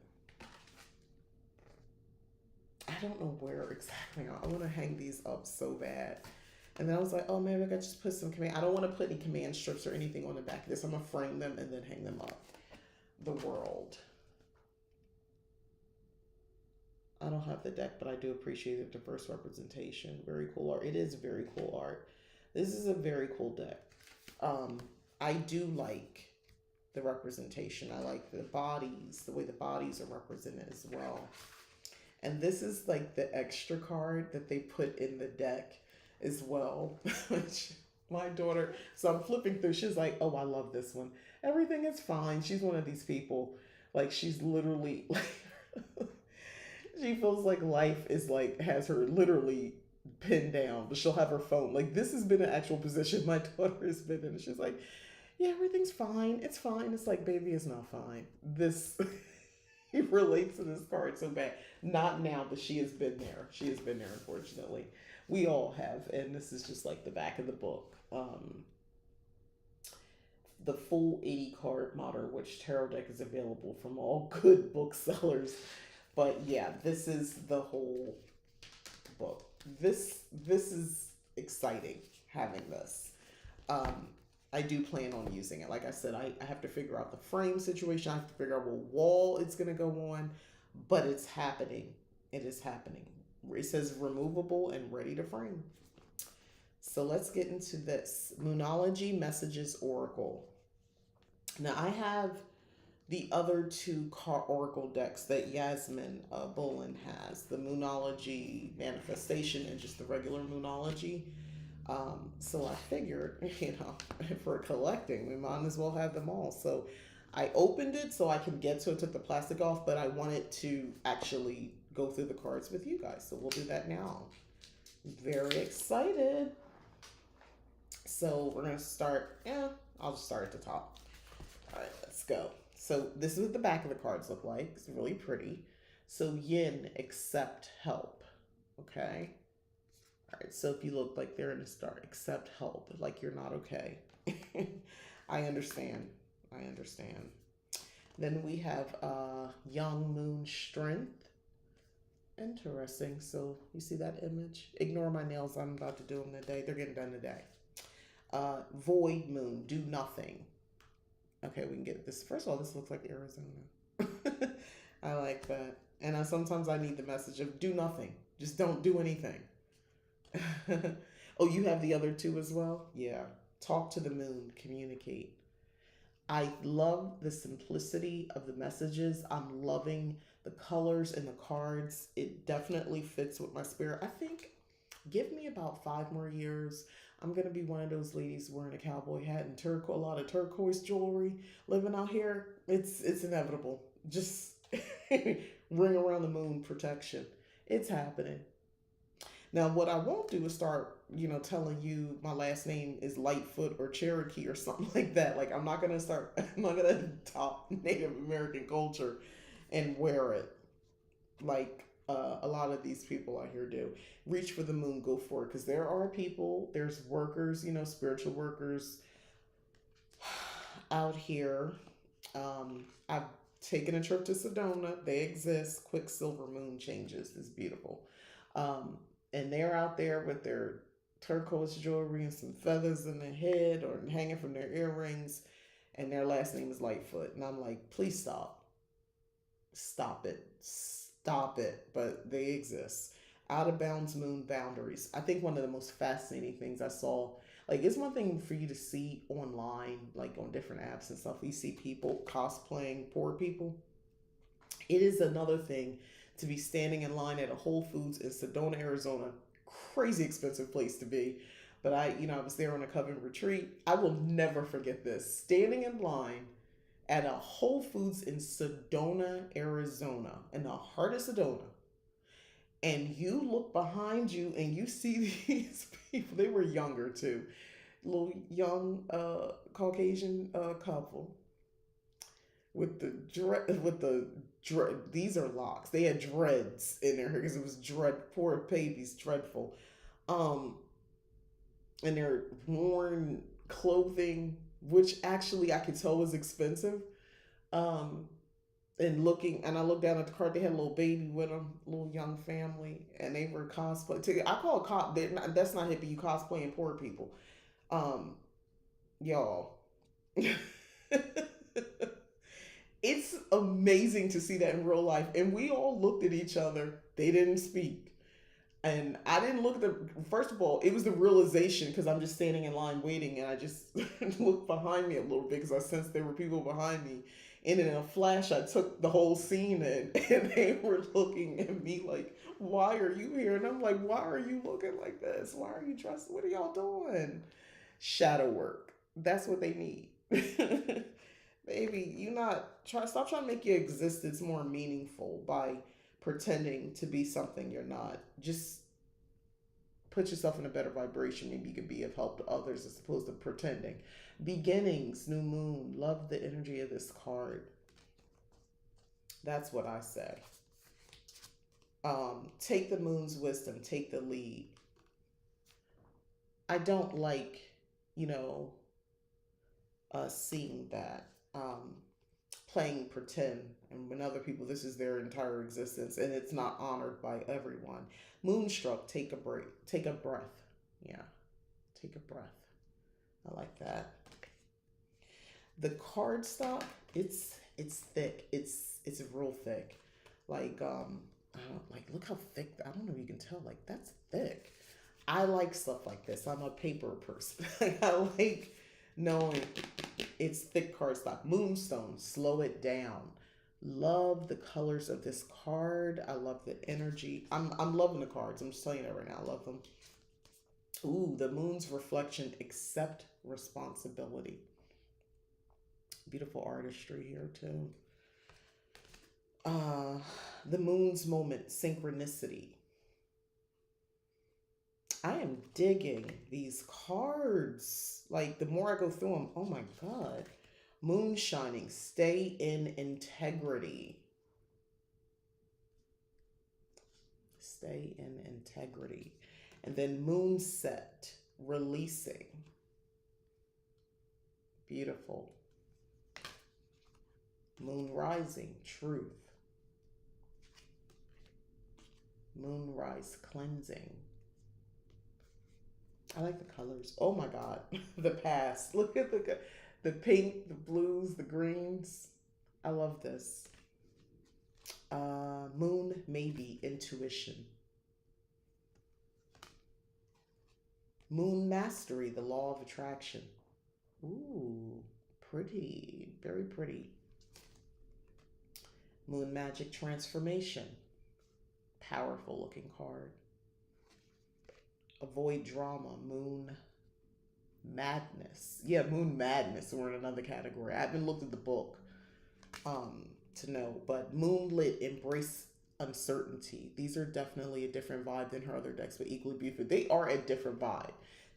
I don't know where exactly. I want to hang these up so bad. And then I was like, oh, maybe I could just put some command. I don't want to put any command strips or anything on the back of this. I'm going to frame them and then hang them up. The World. I don't have the deck, but I do appreciate the diverse representation. Very cool art. It is very cool art. This is a very cool deck. I do like the representation. I like the bodies, the way the bodies are represented as well. And this is like the extra card that they put in the deck as well. Which my daughter, so I'm flipping through, she's like, oh, I love this one. Everything is fine. She's one of these people, like she's literally, like, she feels like life is like, has her literally pinned down, but she'll have her phone. Like, this has been an actual position my daughter has been in. She's like, yeah, everything's fine. It's fine. It's like, baby, it's not fine. This, relates to this card so bad. Not now, but she has been there. She has been there, unfortunately. We all have, and this is just like the back of the book. The full 80 card Modern Witch Tarot deck is available from all good booksellers. But yeah, this is the whole book. This is exciting having this. Um, I do plan on using it. Like I said, I have to figure out the frame situation. I have to figure out what wall it's going to go on, but it's happening. It is happening. It says removable and ready to frame. So let's get into this. Moonology Messages Oracle. Now I have the other two oracle decks that Yasmin Bolin has, the Moonology Manifestation and just the regular Moonology. So I figured, for collecting, we might as well have them all. So I opened it so I can get to it, took the plastic off, but I wanted to actually go through the cards with you guys. So we'll do that now. Very excited. So we're going to start, I'll just start at the top. All right, let's go. So this is what the back of the cards look like. It's really pretty. So yin, accept, help. Okay. All right. So if you look like they're in a star, accept, help. Like you're not okay. I understand. I understand. Then we have young moon, strength. Interesting. So you see that image? Ignore my nails. I'm about to do them today. They're getting done today. Void moon, do nothing. Okay, we can get this. First of all, this looks like Arizona. I like that. And sometimes I need the message of do nothing. Just don't do anything. Oh, you have the other two as well? Yeah. Talk to the moon. Communicate. I love the simplicity of the messages. I'm loving the colors and the cards. It definitely fits with my spirit. I think give me about 5 more years. I'm going to be one of those ladies wearing a cowboy hat and a lot of turquoise jewelry living out here. It's inevitable. Just ring around the moon protection. It's happening. Now, what I won't do is start, telling you my last name is Lightfoot or Cherokee or something like that. Like, I'm not going to top Native American culture and wear it like a lot of these people out here do. Reach for the moon, go for it. Because there are people, there's workers, spiritual workers out here. I've taken a trip to Sedona. They exist. Quicksilver moon changes. It's beautiful. And they're out there with their turquoise jewelry and some feathers in their head or hanging from their earrings. And their last name is Lightfoot. And I'm like, please stop. Stop it. Stop it. But they exist. Out of bounds moon boundaries. I think one of the most fascinating things I saw, like, it's one thing for you to see online, like on different apps and stuff, you see people cosplaying poor people. It is another thing to be standing in line at a Whole Foods in Sedona, Arizona. Crazy expensive place to be. But I was there on a coven retreat. I will never forget this. Standing in line at a Whole Foods in Sedona, Arizona, in the heart of Sedona. And you look behind you and you see these people. They were younger too. Little young Caucasian couple with these are locks. They had dreads in their hair because it was poor babies, dreadful. And their worn clothing, which actually I could tell was expensive. And I looked down at the cart. They had a little baby with them, little young family, and they were cosplay. I call it that's not hippie. You cosplaying poor people, y'all. It's amazing to see that in real life. And we all looked at each other. They didn't speak. And I didn't look at them. First of all, it was the realization because I'm just standing in line waiting. And I just looked behind me a little bit because I sensed there were people behind me. And in a flash, I took the whole scene in. And they were looking at me like, why are you here? And I'm like, why are you looking like this? Why are you dressed? What are y'all doing? Shadow work. That's what they need. Baby, stop trying to make your existence more meaningful by pretending to be something you're not. Just put yourself in a better vibration. Maybe you can be of help to others as opposed to pretending. Beginnings, new moon. Love the energy of this card. That's what I say. Take the moon's wisdom, take the lead. I don't like, you know, seeing that. Playing pretend, and when other people, this is their entire existence and it's not honored by everyone. Moonstruck, take a break, take a breath. Yeah, take a breath. I like that. The cardstock, it's thick. It's real thick. Like I don't like, look how thick. I don't know if you can tell. Like, that's thick. I like stuff like this. I'm a paper person. I like knowing it's thick cardstock. Moonstone, slow it down. Love the colors of this card. I love the energy. I'm loving the cards. I'm just telling you that right now. I love them. Ooh, the moon's reflection. Accept responsibility. Beautiful artistry here too. Uh, the moon's moment. Synchronicity. I am digging these cards. Like, the more I go through them, oh my God. Moon shining, stay in integrity. Stay in integrity. And then moon set, releasing. Beautiful. Moon rising, truth. Moonrise, cleansing. I like the colors. Oh my God, the past. Look at the pink, the blues, the greens. I love this. Moon, maybe, intuition. Moon mastery, the law of attraction. Ooh, pretty, very pretty. Moon magic transformation. Powerful looking card. Avoid drama, moon madness. Yeah, moon madness. We're in another category. I haven't looked at the book to know, but moonlit, embrace uncertainty. These are definitely a different vibe than her other decks, but equally beautiful. They are a different vibe,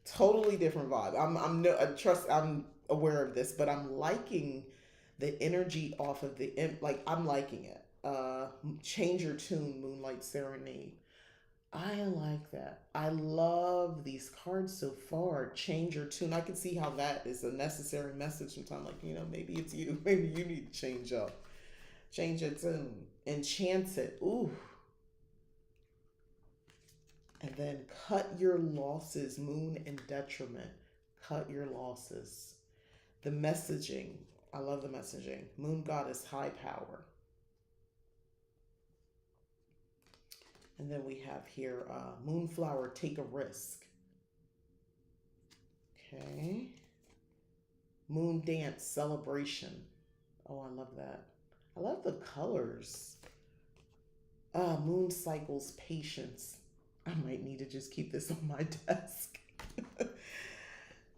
totally different vibe. I'm no trust. I'm aware of this, but I'm liking the energy off of like, I'm liking it. Change your tune, Moonlight Serenade. I like that. I love these cards so far. Change your tune. I can see how that is a necessary message sometimes. Like, you know, maybe it's you. Maybe you need to change up. Change your tune. Enchant it. Ooh. And then cut your losses. Moon and detriment. Cut your losses. The messaging. I love the messaging. Moon goddess, high power. And then we have here, Moonflower, take a risk. Okay. Moon dance, celebration. Oh, I love that. I love the colors. Moon cycles, patience. I might need to just keep this on my desk.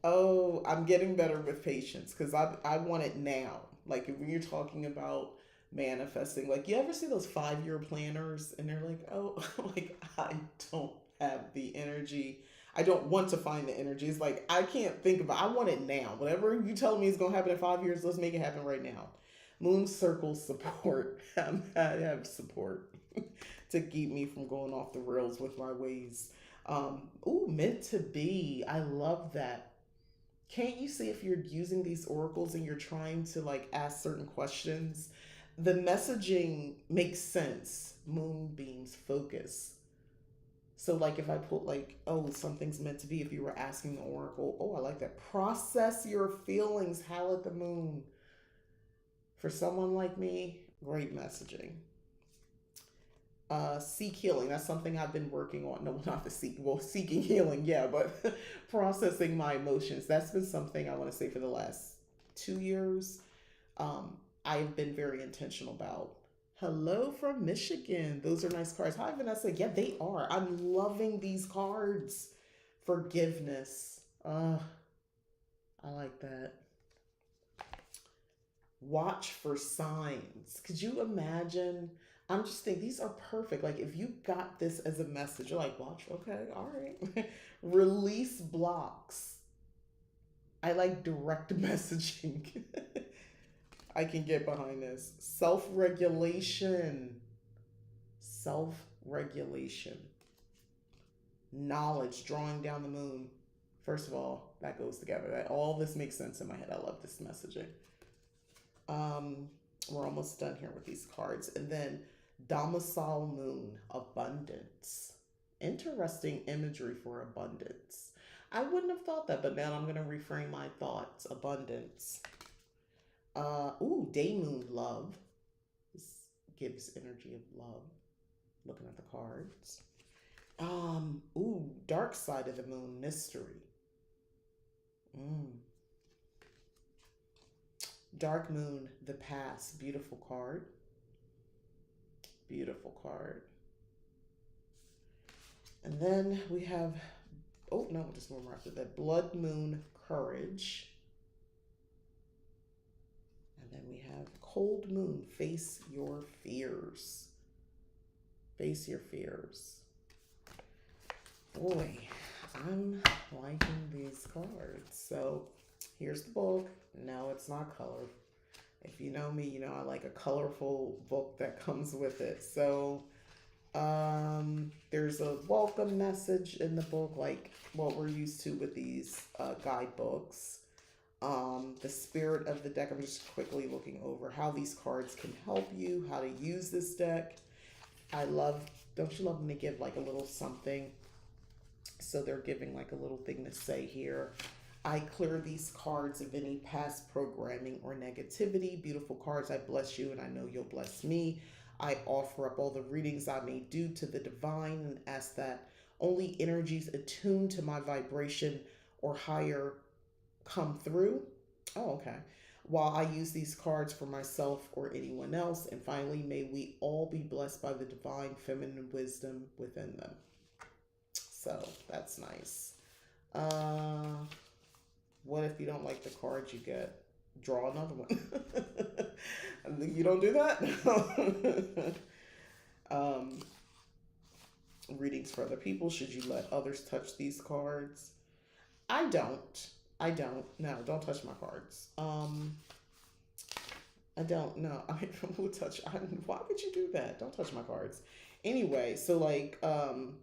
Oh, I'm getting better with patience because I want it now. Like, when you're talking about manifesting, like, you ever see those 5-year planners and they're like, oh, like, I don't have the energy. I don't want to find the energy. It's like, I can't think about, I want it now. Whatever you tell me is going to happen in 5 years, let's make it happen right now. Moon circle support. I have support to keep me from going off the rails with my ways. Ooh, meant to be. I love that. Can't you see, if you're using these oracles and you're trying to, like, ask certain questions, the messaging makes sense. Moonbeams, focus. So, like, if I put, like, oh, something's meant to be, if you were asking the oracle, oh, I like that. Process your feelings, howl at the moon. For someone like me, great messaging. Seek healing. That's something I've been working on. No, not the seek. Well, seeking healing, yeah, but processing my emotions. That's been something I want to say for the last 2 years. I've been very intentional about. Hello from Michigan. Those are nice cards. Hi, Vanessa. Yeah, they are. I'm loving these cards. Forgiveness. I like that. Watch for signs. Could you imagine? I'm just thinking, these are perfect. Like, if you got this as a message, you're like, watch, okay, all right. Release blocks. I like direct messaging. I can get behind this. Self-regulation. Self-regulation. Knowledge, drawing down the moon. First of all, that goes together. That all this makes sense in my head. I love this messaging. We're almost done here with these cards. And then domicile moon, abundance. Interesting imagery for abundance. I wouldn't have thought that, but now I'm going to reframe my thoughts. Abundance. Day moon, love. This gives energy of love. Looking at the cards. Dark side of the moon, mystery. Dark moon, the past. Beautiful card. Beautiful card. And then we have, just one more after that. Blood moon, courage. And then we have cold moon, face your fears. Face your fears. Boy, I'm liking these cards. So here's the book. No, it's not colored. If you know me, you know I like a colorful book that comes with it. So there's a welcome message in the book, like what we're used to with these guidebooks. The spirit of the deck. I'm just quickly looking over how these cards can help you, how to use this deck. Don't you love when they give like a little something? So they're giving like a little thing to say here. I clear these cards of any past programming or negativity. Beautiful cards. I bless you and I know you'll bless me. I offer up all the readings I may do to the divine and ask that only energies attuned to my vibration or higher come through. Oh, okay. While I use these cards for myself or anyone else. And finally, may we all be blessed by the divine feminine wisdom within them. So that's nice. What if you don't like the cards you get? Draw another one. You don't do that? Readings for other people. Should you let others touch these cards? I don't. No, don't touch my cards. I don't know. Who touch? Why would you do that? Don't touch my cards. Anyway, so like, I'm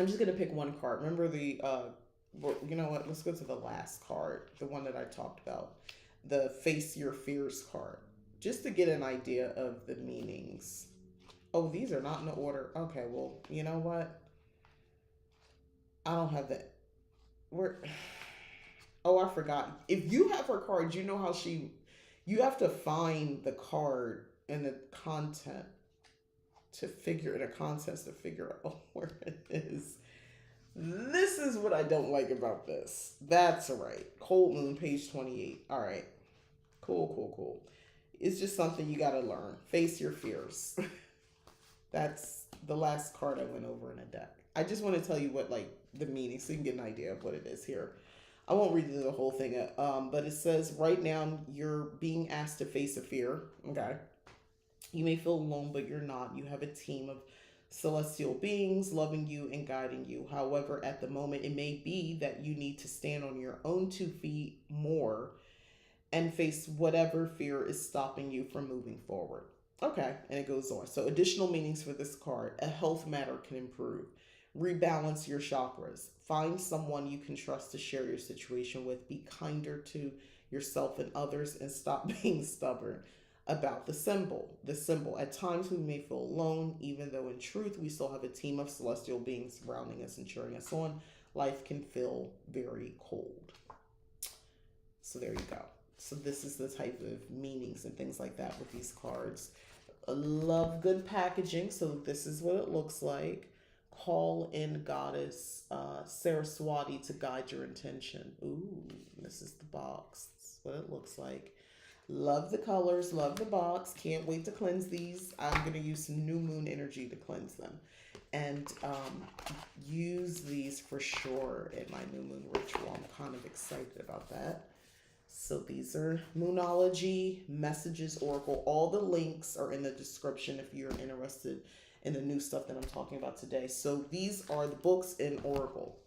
just gonna pick one card. Remember the you know what? Let's go to the last card, the one that I talked about, the Face Your Fears card, just to get an idea of the meanings. Oh, these are not in the order. Okay, well, you know what? I don't have that. Oh, I forgot. If you have her card, you know how you have to find the card and the content in a contest to figure out where it is. This is what I don't like about this. That's all right. Cold Moon, page 28. All right. Cool. It's just something you got to learn. Face your fears. That's the last card I went over in a deck. I just want to tell you what, like, the meaning so you can get an idea of what it is here. I won't read the whole thing, but it says, right now, you're being asked to face a fear. Okay. You may feel alone, but you're not. You have a team of celestial beings loving you and guiding you. However, at the moment, it may be that you need to stand on your own 2 feet more and face whatever fear is stopping you from moving forward. Okay, and it goes on. So additional meanings for this card. A health matter can improve. Rebalance your chakras. Find someone you can trust to share your situation with. Be kinder to yourself and others and stop being stubborn about the symbol. At times we may feel alone, even though in truth we still have a team of celestial beings surrounding us and cheering us on. Life can feel very cold. So there you go. So this is the type of meanings and things like that with these cards. I love good packaging. So this is what it looks like. Call in Goddess Saraswati to guide your intention. Ooh, this is the box. This is what it looks like. Love the colors, love the box. Can't wait to cleanse these. I'm going to use some new moon energy to cleanse them. And use these for sure in my new moon ritual. I'm kind of excited about that. So these are Moonology, Messages, Oracle. All the links are in the description if you're interested in the new stuff that I'm talking about today. So these are the books in Oracle.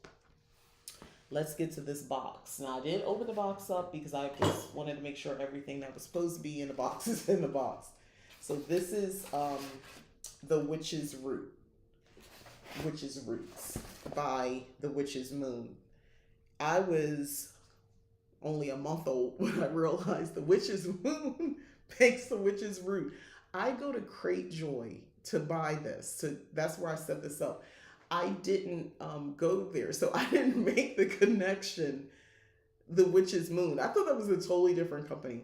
let's get to this box. Now, I did open the box up because I just wanted to make sure everything that was supposed to be in the box is in the box. So this is the Witch's Root, Witch's Roots by the Witch's Moon. I was only a month old when I realized the Witch's Moon makes the Witch's Root. I go to Crate Joy to buy this. That's where I set this up. I didn't go there, so I didn't make the connection. The Witch's Moon. I thought that was a totally different company.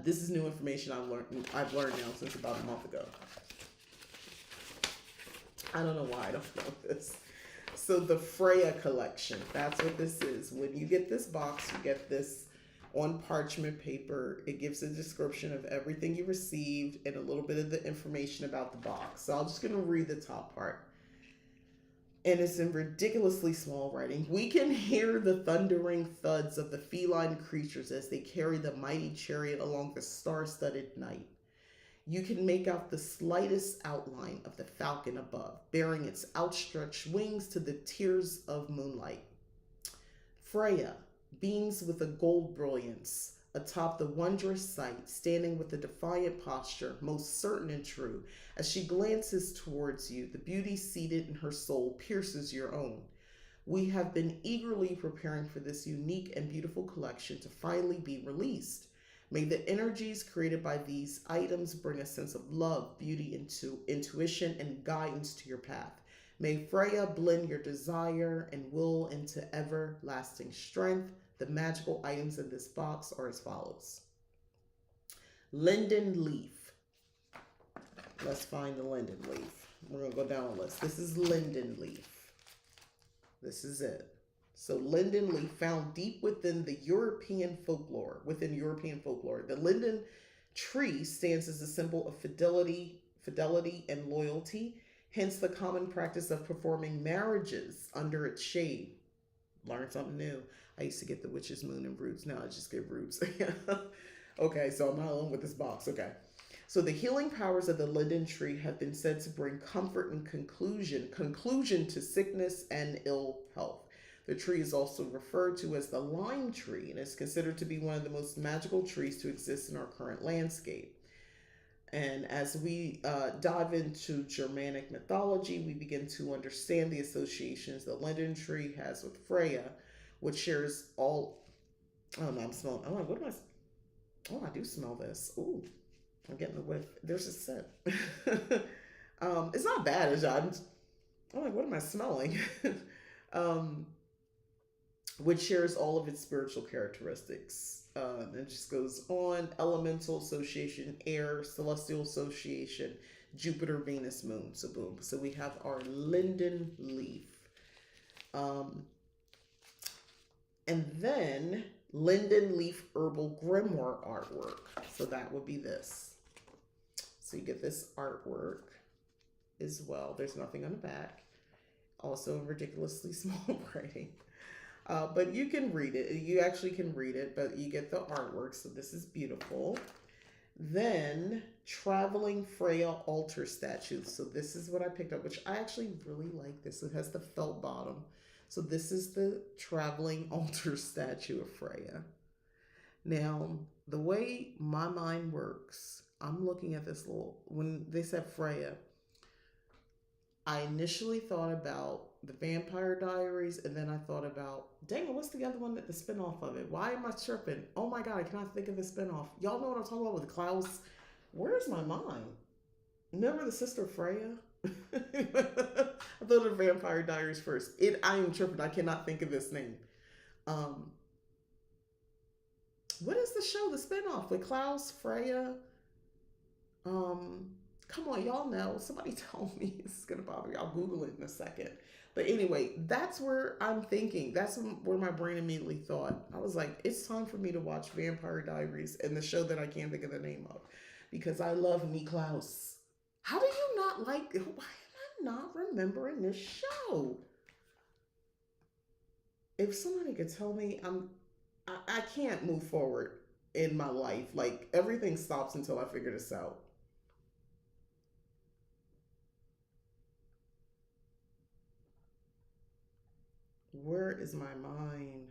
This is new information I've learned now since about a month ago. I don't know why I don't know this. So the Freya collection, that's what this is. When you get this box, you get this on parchment paper. It gives a description of everything you received and a little bit of the information about the box. So I'm just going to read the top part. And it's in ridiculously small writing. We can hear the thundering thuds of the feline creatures as they carry the mighty chariot along the star-studded night. You can make out the slightest outline of the falcon above, bearing its outstretched wings to the tears of moonlight. Freya beams with a gold brilliance atop the wondrous sight, standing with a defiant posture, most certain and true. As she glances towards you, the beauty seated in her soul pierces your own. We have been eagerly preparing for this unique and beautiful collection to finally be released. May the energies created by these items bring a sense of love, beauty, into intuition, and guidance to your path. May Freya blend your desire and will into everlasting strength. The magical items in this box are as follows. Linden leaf. Let's find the linden leaf. We're going to go down a list. This is linden leaf. This is it. So linden leaf, found deep within European folklore. The linden tree stands as a symbol of fidelity and loyalty, hence the common practice of performing marriages under its shade. Learn something new. I used to get the Witch's Moon and roots. Now I just get roots. Okay, so I'm not alone with this box. Okay. So the healing powers of the linden tree have been said to bring comfort and conclusion to sickness and ill health. The tree is also referred to as the lime tree and is considered to be one of the most magical trees to exist in our current landscape. And as we dive into Germanic mythology, we begin to understand the associations the linden tree has with Freya, which shares all. Oh no, I'm smelling. Oh, what am I? Oh, I do smell this. Ooh, I'm getting the whiff. There's a scent. It's not bad, as I'm like, what am I smelling? Which shares all of its spiritual characteristics. It just goes on. Elemental association, air, celestial association, Jupiter, Venus, moon. So boom. So we have our linden leaf. And then linden leaf herbal grimoire artwork. So that would be this. So you get this artwork as well. There's nothing on the back. Also ridiculously small writing. But you can read it. You actually can read it, but you get the artwork. So this is beautiful. Then traveling Freya altar statues. So this is what I picked up, which I actually really like this. It has the felt bottom. So this is the traveling altar statue of Freya. Now, the way my mind works, I'm looking at this when they said Freya, I initially thought about the Vampire Diaries, and then I thought about, dang it, what's the other one, the spinoff of it? Why am I tripping? Oh my God, I cannot think of the spinoff. Y'all know what I'm talking about with Klaus? Where's my mind? Remember the sister Freya? I thought of Vampire Diaries first. I am tripping. I cannot think of this name. What is the show, the spinoff with Klaus, Freya? Come on, y'all know. Somebody tell me. This is gonna bother you. I'll Google it in a second. But anyway, that's where I'm thinking. That's where my brain immediately thought. I was like, it's time for me to watch Vampire Diaries and the show that I can't think of the name of, because I love me Klaus. How do you not like? Why am I not remembering this show? If somebody could tell me, I can't move forward in my life. Like everything stops until I figure this out. Where Where is my mind?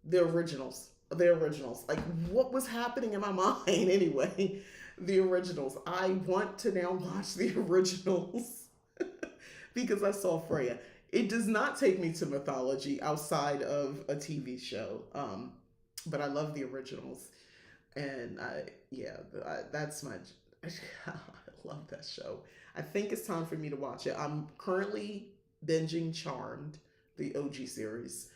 The originals. The originals. Like, what was happening in my mind anyway? The originals. I want to now watch the originals because I saw Freya. It does not take me to mythology outside of a TV show, but I love the originals, and yeah, that's my. I love that show. I think it's time for me to watch it. I'm currently binging Charmed, the OG series,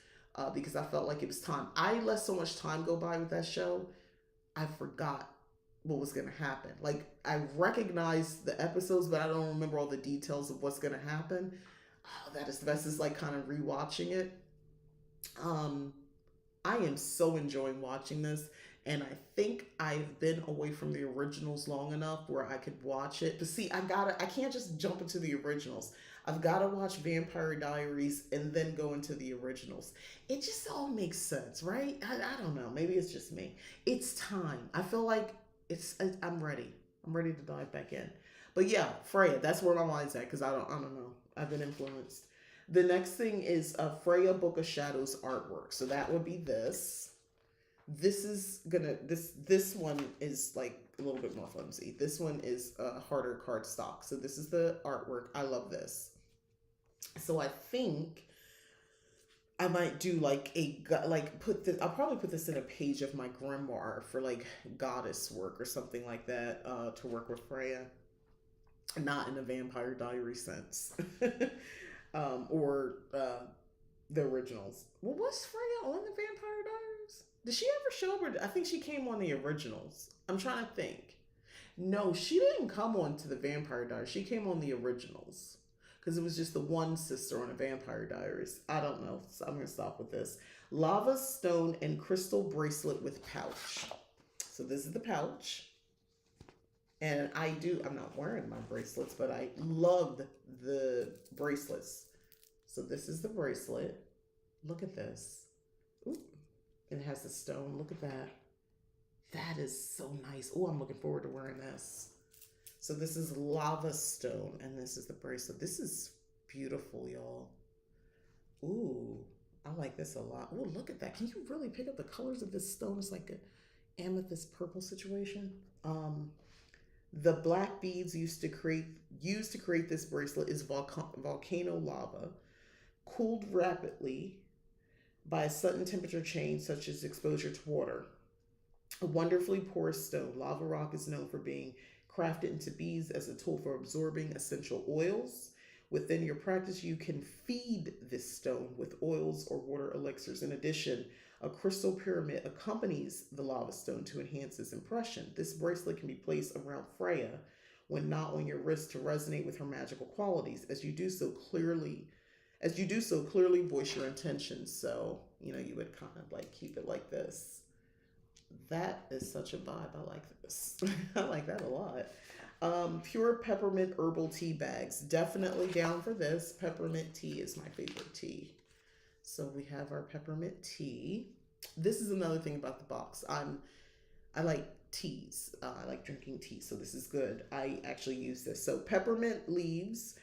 because I felt like it was time. I let so much time go by with that show. I forgot what was going to happen. Like, I recognize the episodes, but I don't remember all the details of what's going to happen. Oh, that is the best. Is like kind of rewatching it. Um, I am so enjoying watching this, and I think I've been away from the originals long enough where I could watch it. But see, I can't just jump into the originals. I've got to watch Vampire Diaries and then go into the originals. It just all makes sense, right? I don't know. Maybe it's just me. It's time. I feel like I'm ready. I'm ready to dive back in. But yeah, Freya, that's where my mind's at because I don't know. I've been influenced. The next thing is a Freya Book of Shadows artwork. So that would be this. This one is like a little bit more flimsy. This one is a harder cardstock. So this is the artwork. I love this. So I think I might do like put this. I'll probably put this in a page of my grimoire for like goddess work or something like that to work with Freya. Not in a Vampire Diary sense. Or the originals. Well, was Freya on the Vampire Diaries? Did she ever show up? I think she came on the originals. I'm trying to think. No, she didn't come on to the Vampire Diaries. She came on the originals because it was just the one sister on the Vampire Diaries. I don't know. So I'm going to stop with this. Lava stone and crystal bracelet with pouch. So this is the pouch. And I'm not wearing my bracelets, but I loved the bracelets. So this is the bracelet. Look at this. Ooh, it has the stone. Look at that. That is so nice. Oh, I'm looking forward to wearing this. So this is lava stone, and this is the bracelet. This is beautiful, y'all. Ooh, I like this a lot. Oh, look at that. Can you really pick up the colors of this stone? It's like an amethyst purple situation. The black beads used to create this bracelet is volcano lava, cooled rapidly by a sudden temperature change, such as exposure to water. A wonderfully porous stone, lava rock is known for being crafted into beads as a tool for absorbing essential oils. Within your practice, you can feed this stone with oils or water elixirs. In addition, a crystal pyramid accompanies the lava stone to enhance its impression. This bracelet can be placed around Freya when not on your wrist to resonate with her magical qualities. As you do so, clearly voice your intentions. So, you would kind of like keep it like this. That is such a vibe. I like this. I like that a lot. Pure peppermint herbal tea bags. Definitely down for this. Peppermint tea is my favorite tea. So we have our peppermint tea. This is another thing about the box. I like teas. I like drinking tea, so this is good. I actually use this. So peppermint leaves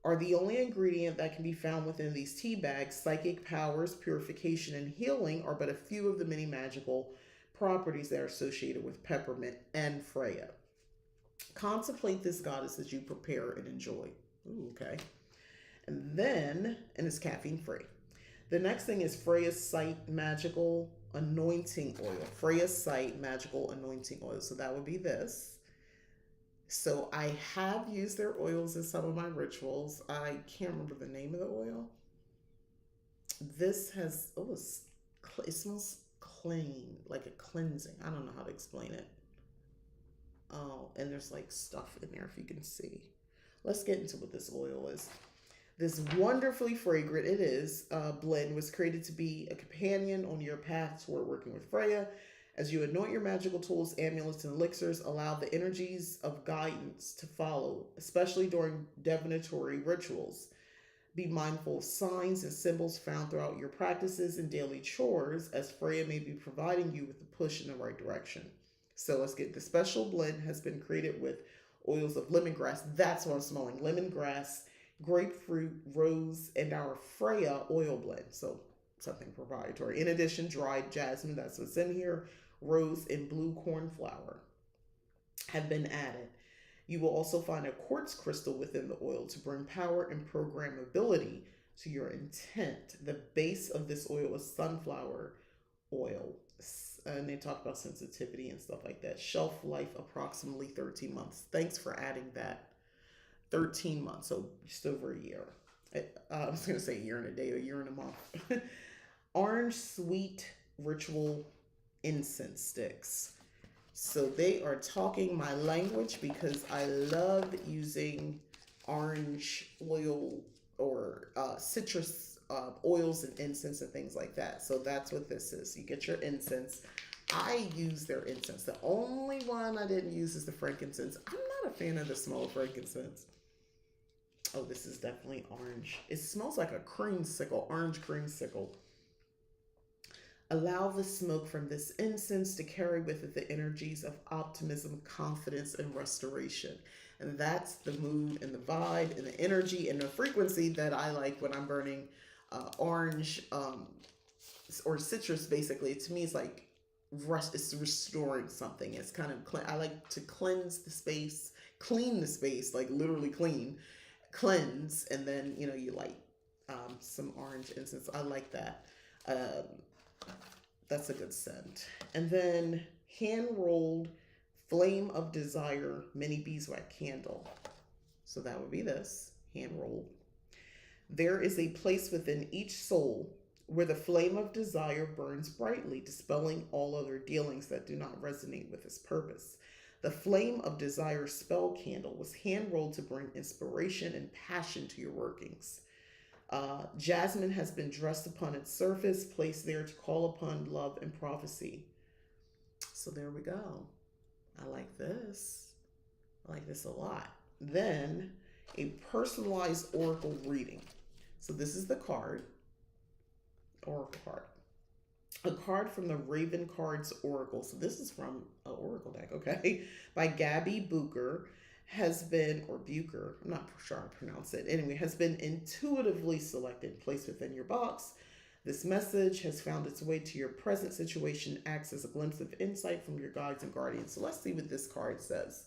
are the only ingredient that can be found within these tea bags. Psychic powers, purification, and healing are but a few of the many magical properties that are associated with peppermint and Freya. Contemplate this goddess as you prepare and enjoy. Ooh, okay. And it's caffeine free. The next thing is Freya's Sight Magical Anointing Oil. Freya's Sight Magical Anointing Oil. So that would be this. So I have used their oils in some of my rituals. I can't remember the name of the oil. This has, it smells clean, like a cleansing. I don't know how to explain it. Oh, and there's like stuff in there if you can see. Let's get into what this oil is. This wonderfully fragrant, blend was created to be a companion on your path toward working with Freya. As you anoint your magical tools, amulets, and elixirs, allow the energies of guidance to follow, especially during divinatory rituals. Be mindful of signs and symbols found throughout your practices and daily chores, as Freya may be providing you with a push in the right direction. So let's get the special blend has been created with oils of lemongrass. That's what I'm smelling. Lemongrass, grapefruit, rose, and our Freya oil blend. So something proprietary. In addition, dried jasmine, that's what's in here, rose, and blue cornflower have been added. You will also find a quartz crystal within the oil to bring power and programmability to your intent. The base of this oil is sunflower oil. And they talk about sensitivity and stuff like that. Shelf life approximately 13 months. Thanks for adding that. 13 months, so just over a year. I was going to say a year and a day, a year and a month. Orange sweet ritual incense sticks. So they are talking my language because I love using orange oil or citrus oils and incense and things like that. So that's what this is. You get your incense. I use their incense. The only one I didn't use is the frankincense. I'm not a fan of the smell of frankincense. Oh, this is definitely orange. It smells like a creamsicle, orange creamsicle. Allow the smoke from this incense to carry with it the energies of optimism, confidence, and restoration. And that's the mood and the vibe and the energy and the frequency that I like when I'm burning orange or citrus. Basically, to me, it's like it's restoring something. It's kind of I like to cleanse the space, clean the space, like literally cleanse, and then you light some orange incense. I like that. That's a good scent. And then hand rolled flame of desire mini beeswax candle. So that would be this hand rolled. There is a place within each soul where the flame of desire burns brightly, dispelling all other dealings that do not resonate with its purpose. The flame of desire spell candle was hand rolled to bring inspiration and passion to your workings. Jasmine has been dressed upon its surface, placed there to call upon love and prophecy. So there we go. I like this. I like this a lot. Then a personalized oracle reading. So this is the card, oracle card. A card from the Raven Cards Oracle. So this is from an oracle deck, okay, by Gabby Booker. Has been, or Bucher, I'm not sure how to pronounce it. Anyway, has been intuitively selected, placed within your box. This message has found its way to your present situation, acts as a glimpse of insight from your guides and guardians. So let's see what this card says.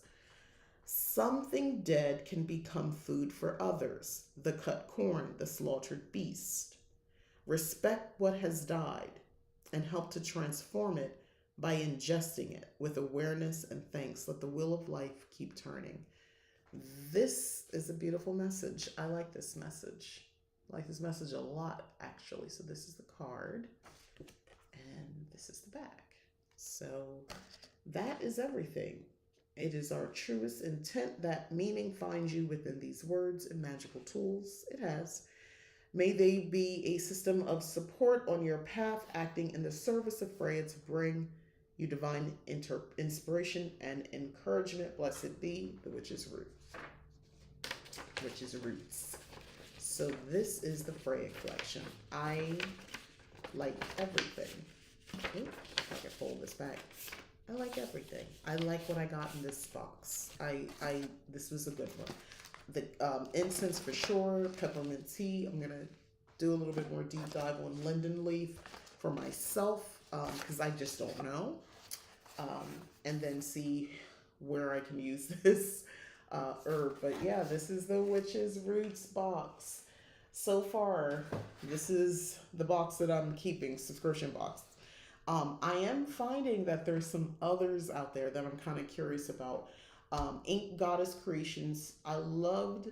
Something dead can become food for others. The cut corn, the slaughtered beast. Respect what has died and help to transform it by ingesting it with awareness and thanks. Let the wheel of life keep turning. This is a beautiful message. I like this message. I like this message a lot, actually. So this is the card, and this is the back. So that is everything. It is our truest intent that meaning finds you within these words and magical tools it has. May they be a system of support on your path, acting in the service of Freya to bring you divine inspiration and encouragement. Blessed be the witch's root. Witch's roots. So this is the Freya collection. I like everything. Ooh, if I can fold this back. I like everything. I like what I got in this box. This was a good one. The incense for sure, peppermint tea. I'm gonna do a little bit more deep dive on linden leaf for myself because I just don't know. And then see where I can use this herb. But yeah, this is the Witch's Roots box. So far, this is the box that I'm keeping, subscription box. I am finding that there's some others out there that I'm kind of curious about. Ink Goddess Creations. I loved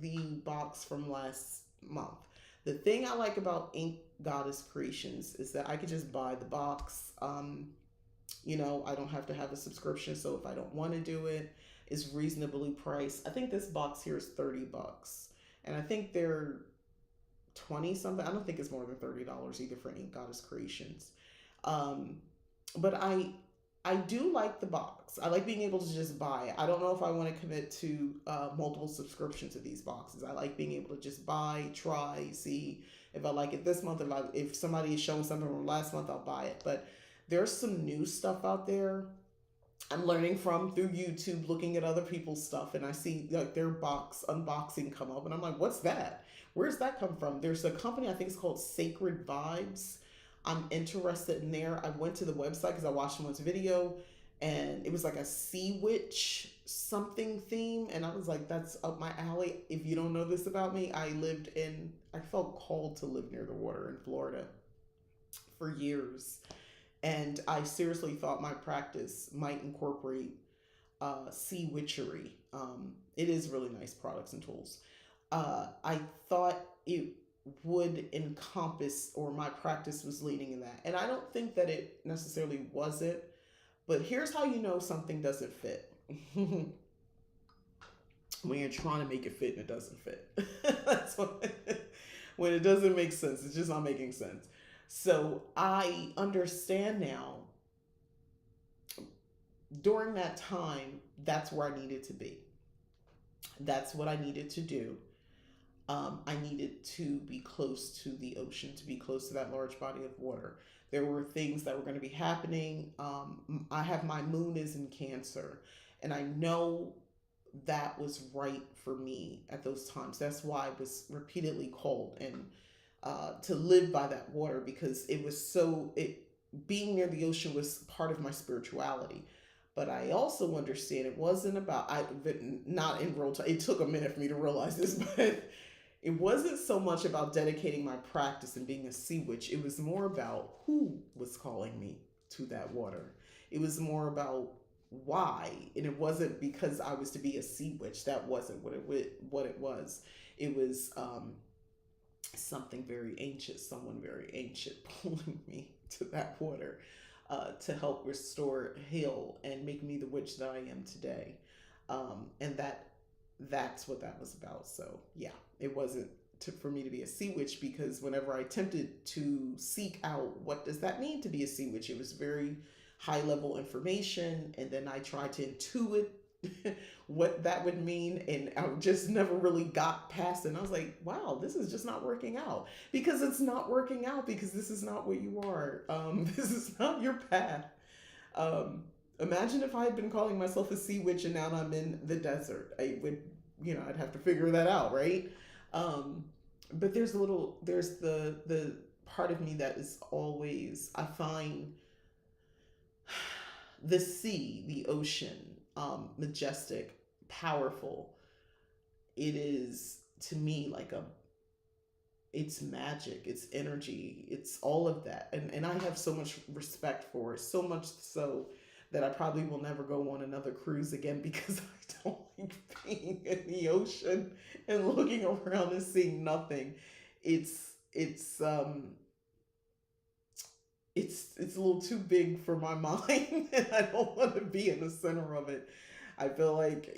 the box from last month. The thing I like about Ink Goddess Creations is that I could just buy the box. I don't have to have a subscription, so if I don't want to do it, it's reasonably priced. I think this box here is $30, and I think they're 20 something. I don't think it's more than $30 either for Ink Goddess Creations. But I do like the box. I like being able to just buy it. I don't know if I want to commit to multiple subscriptions to these boxes. I like being able to just buy, try, see if I like it this month. If somebody is showing something from last month, I'll buy it. But there's some new stuff out there I'm learning from through YouTube, looking at other people's stuff, and I see like their box unboxing come up, and I'm like, "What's that? Where's that come from?" There's a company, I think it's called Sacred Vibes. I'm interested in there. I went to the website because I watched someone's video, and it was like a sea witch something theme, and I was like, "That's up my alley." If you don't know this about me, I felt called to live near the water in Florida for years, and I seriously thought my practice might incorporate sea witchery. It is really nice products and tools. I thought it would encompass, or my practice was leading in that. And I don't think that it necessarily wasn't, but here's how you know something doesn't fit. When you're trying to make it fit and it doesn't fit. That's what, when it doesn't make sense, it's just not making sense. So I understand now, during that time, that's where I needed to be. That's what I needed to do. I needed to be close to the ocean, to be close to that large body of water. There were things that were going to be happening. I have my moon is in Cancer, and I know that was right for me at those times. That's why I was repeatedly called and to live by that water, because it was so it being near the ocean was part of my spirituality. But I also understand it wasn't about I but not in real time. It took a minute for me to realize this, but it wasn't so much about dedicating my practice and being a sea witch. It was more about who was calling me to that water. It was more about why, and it wasn't because I was to be a sea witch. That wasn't what it was. It was something very ancient, someone very ancient pulling me to that water to help restore, heal, and make me the witch that I am today. And that's what that was about. So yeah, it wasn't for me to be a sea witch, because whenever I attempted to seek out what does that mean to be a sea witch, it was very high level information, and then I tried to intuit what that would mean, and I just never really got past it. And I was like, wow, this is just not working out, because it's not working out, because this is not what you are. This is not your path. Imagine if I had been calling myself a sea witch and now I'm in the desert. I would, I'd have to figure that out, right? But there's the part of me that is always, I find the sea, the ocean, majestic, powerful. It is to me like it's magic, it's energy, it's all of that. And I have so much respect for it, so much so that I probably will never go on another cruise again, because I don't like being in the ocean and looking around and seeing nothing. It's it's a little too big for my mind, and I don't want to be in the center of it. I feel like,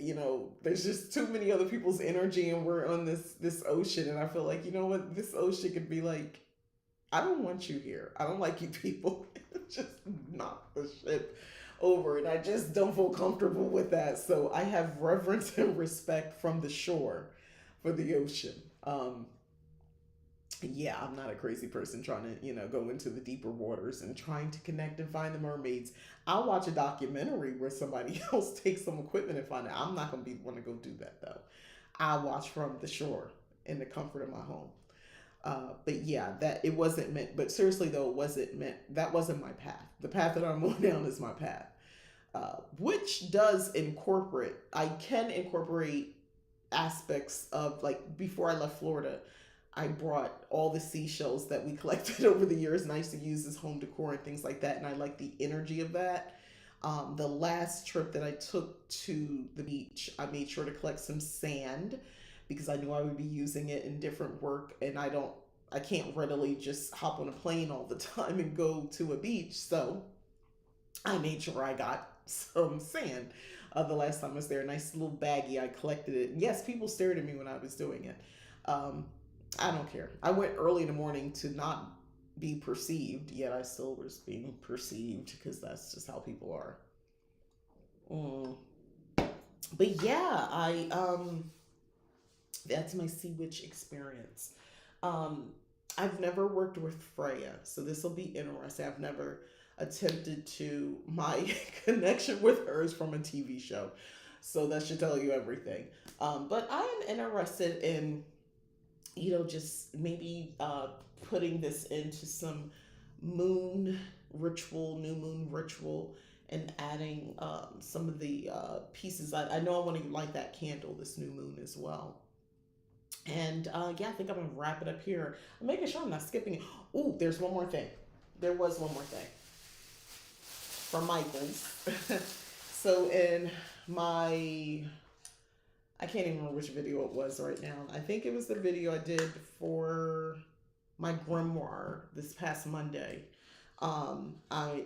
there's just too many other people's energy, and we're on this ocean, and I feel like, what, this ocean could be like, I don't want you here. I don't like you people. Just knock the ship over, and I just don't feel comfortable with that. So I have reverence and respect from the shore for the ocean. Yeah, I'm not a crazy person trying to, go into the deeper waters and trying to connect and find the mermaids. I'll watch a documentary where somebody else takes some equipment and find it. I'm not going to be want to go do that though. I watch from the shore in the comfort of my home. But yeah, that it wasn't meant. But seriously though, it wasn't meant. That wasn't my path. The path that I'm on down is my path, which does incorporate. I can incorporate aspects of, like, before I left Florida, I brought all the seashells that we collected over the years, and I used to use as home decor and things like that. And I like the energy of that. The last trip that I took to the beach, I made sure to collect some sand, because I knew I would be using it in different work, and I can't readily just hop on a plane all the time and go to a beach. So I made sure I got some sand. The last time I was there, a nice little baggie, I collected it. And yes, people stared at me when I was doing it. Um, I don't care. I went early in the morning to not be perceived, yet I still was being perceived, because that's just how people are. Mm. But yeah, I that's my sea witch experience. Um, I've never worked with Freya, so this will be interesting. I've never. attempted to, my connection with her is from a TV show. So that should tell you everything. But I am interested in, just maybe putting this into some moon new moon ritual, and adding some of the pieces. I know I want to light that candle this new moon as well. And yeah, I think I'm gonna wrap it up here. I'm making sure I'm not skipping. Oh, there's one more thing. There was one more thing from Michaels. So in my, I can't even remember which video it was right now. I think it was the video I did for my grimoire this past Monday. I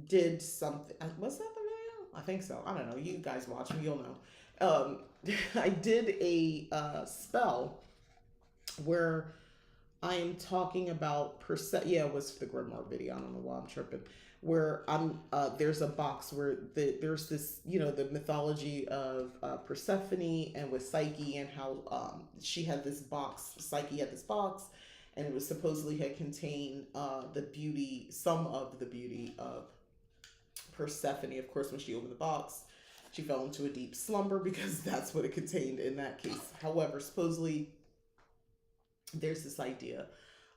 did something. Was that the video? I think so. I don't know. You guys watch me, you'll know. I did a spell where I am talking about Yeah, it was the grimoire video. I don't know why I'm tripping. Where I'm there's a box where there's this, the mythology of Persephone, and with Psyche, and how she had this box. Psyche had this box, and it was supposedly had contained some of the beauty of Persephone. Of course, when she opened the box, she fell into a deep slumber because that's what it contained in that case. However, supposedly there's this idea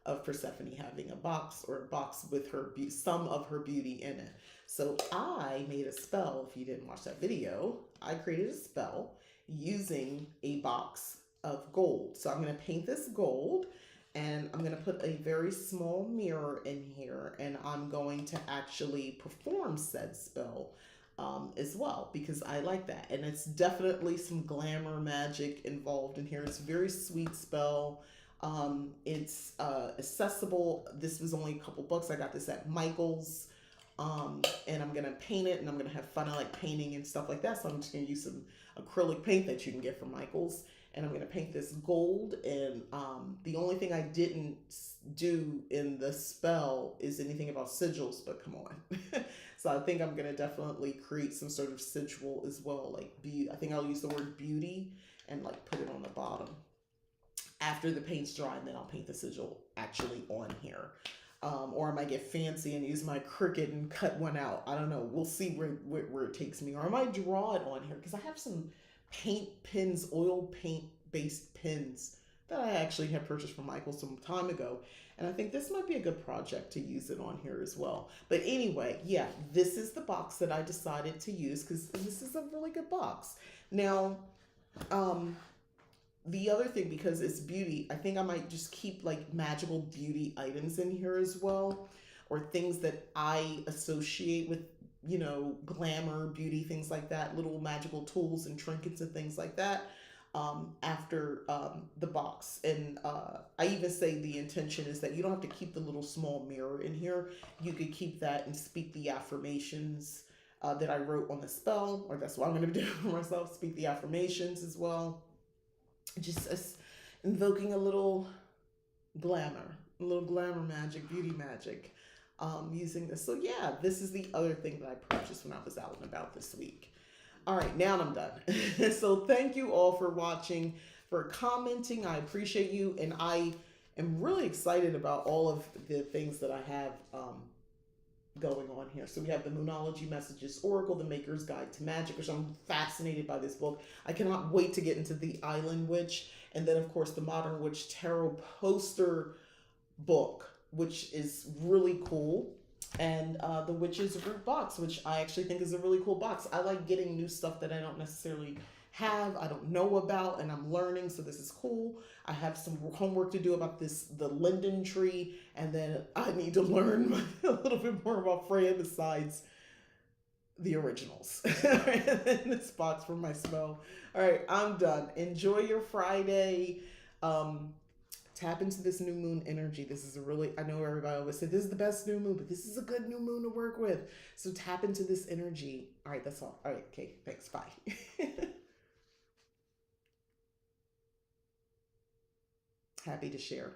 of Persephone having a box, or a box with some of her beauty in it. So I made a spell. If you didn't watch that video, I created a spell using a box of gold. So I'm going to paint this gold, and I'm going to put a very small mirror in here, and I'm going to actually perform said spell as well, because I like that. And it's definitely some glamour magic involved in here. It's a very sweet spell. It's accessible. This was only a couple bucks. I got this at Michael's. And I'm gonna paint it, and I'm gonna have fun. I like painting and stuff like that, so I'm just gonna use some acrylic paint that you can get from Michael's, and I'm gonna paint this gold. And the only thing I didn't do in the spell is anything about sigils, but come on. So I think I'm gonna definitely create some sort of sigil as well, like I think I'll use the word beauty and like put it on the bottom after the paint's dry, and then I'll paint the sigil actually on here. Or I might get fancy and use my Cricut and cut one out. I don't know. We'll see where it takes me. Or I might draw it on here, because I have some paint pins, oil paint based pins that I actually had purchased from Michael some time ago. And I think this might be a good project to use it on here as well. But anyway, yeah, this is the box that I decided to use, because this is a really good box. Now, the other thing, because it's beauty, I think I might just keep like magical beauty items in here as well, or things that I associate with, glamour, beauty, things like that, little magical tools and trinkets and things like that, after the box. And I even say the intention is that you don't have to keep the little small mirror in here. You could keep that and speak the affirmations that I wrote on the spell, or that's what I'm going to do for myself, speak the affirmations as well. Just invoking a little glamour magic, beauty magic, using this. So yeah, this is the other thing that I purchased when I was out and about this week. All right, now I'm done. So thank you all for watching, for commenting. I appreciate you, and I am really excited about all of the things that I have going on here. So we have the Moonology Messages Oracle, The Maker's Guide to Magic, which I'm fascinated by this book. I cannot wait to get into the Island Witch. And then, of course, the Modern Witch Tarot poster book, which is really cool. And the Witch's Root box, which I actually think is a really cool box. I like getting new stuff that I don't necessarily I don't know about, and I'm learning, so this is cool. I have some homework to do about the linden tree, and then I need to learn a little bit more about Freya besides the originals. In this box for my spell. All right, I'm done. Enjoy your Friday. Tap into this new moon energy. This is I know everybody always said this is the best new moon, but this is a good new moon to work with. So tap into this energy. All right, that's all. All right, okay, thanks. Bye. Happy to share.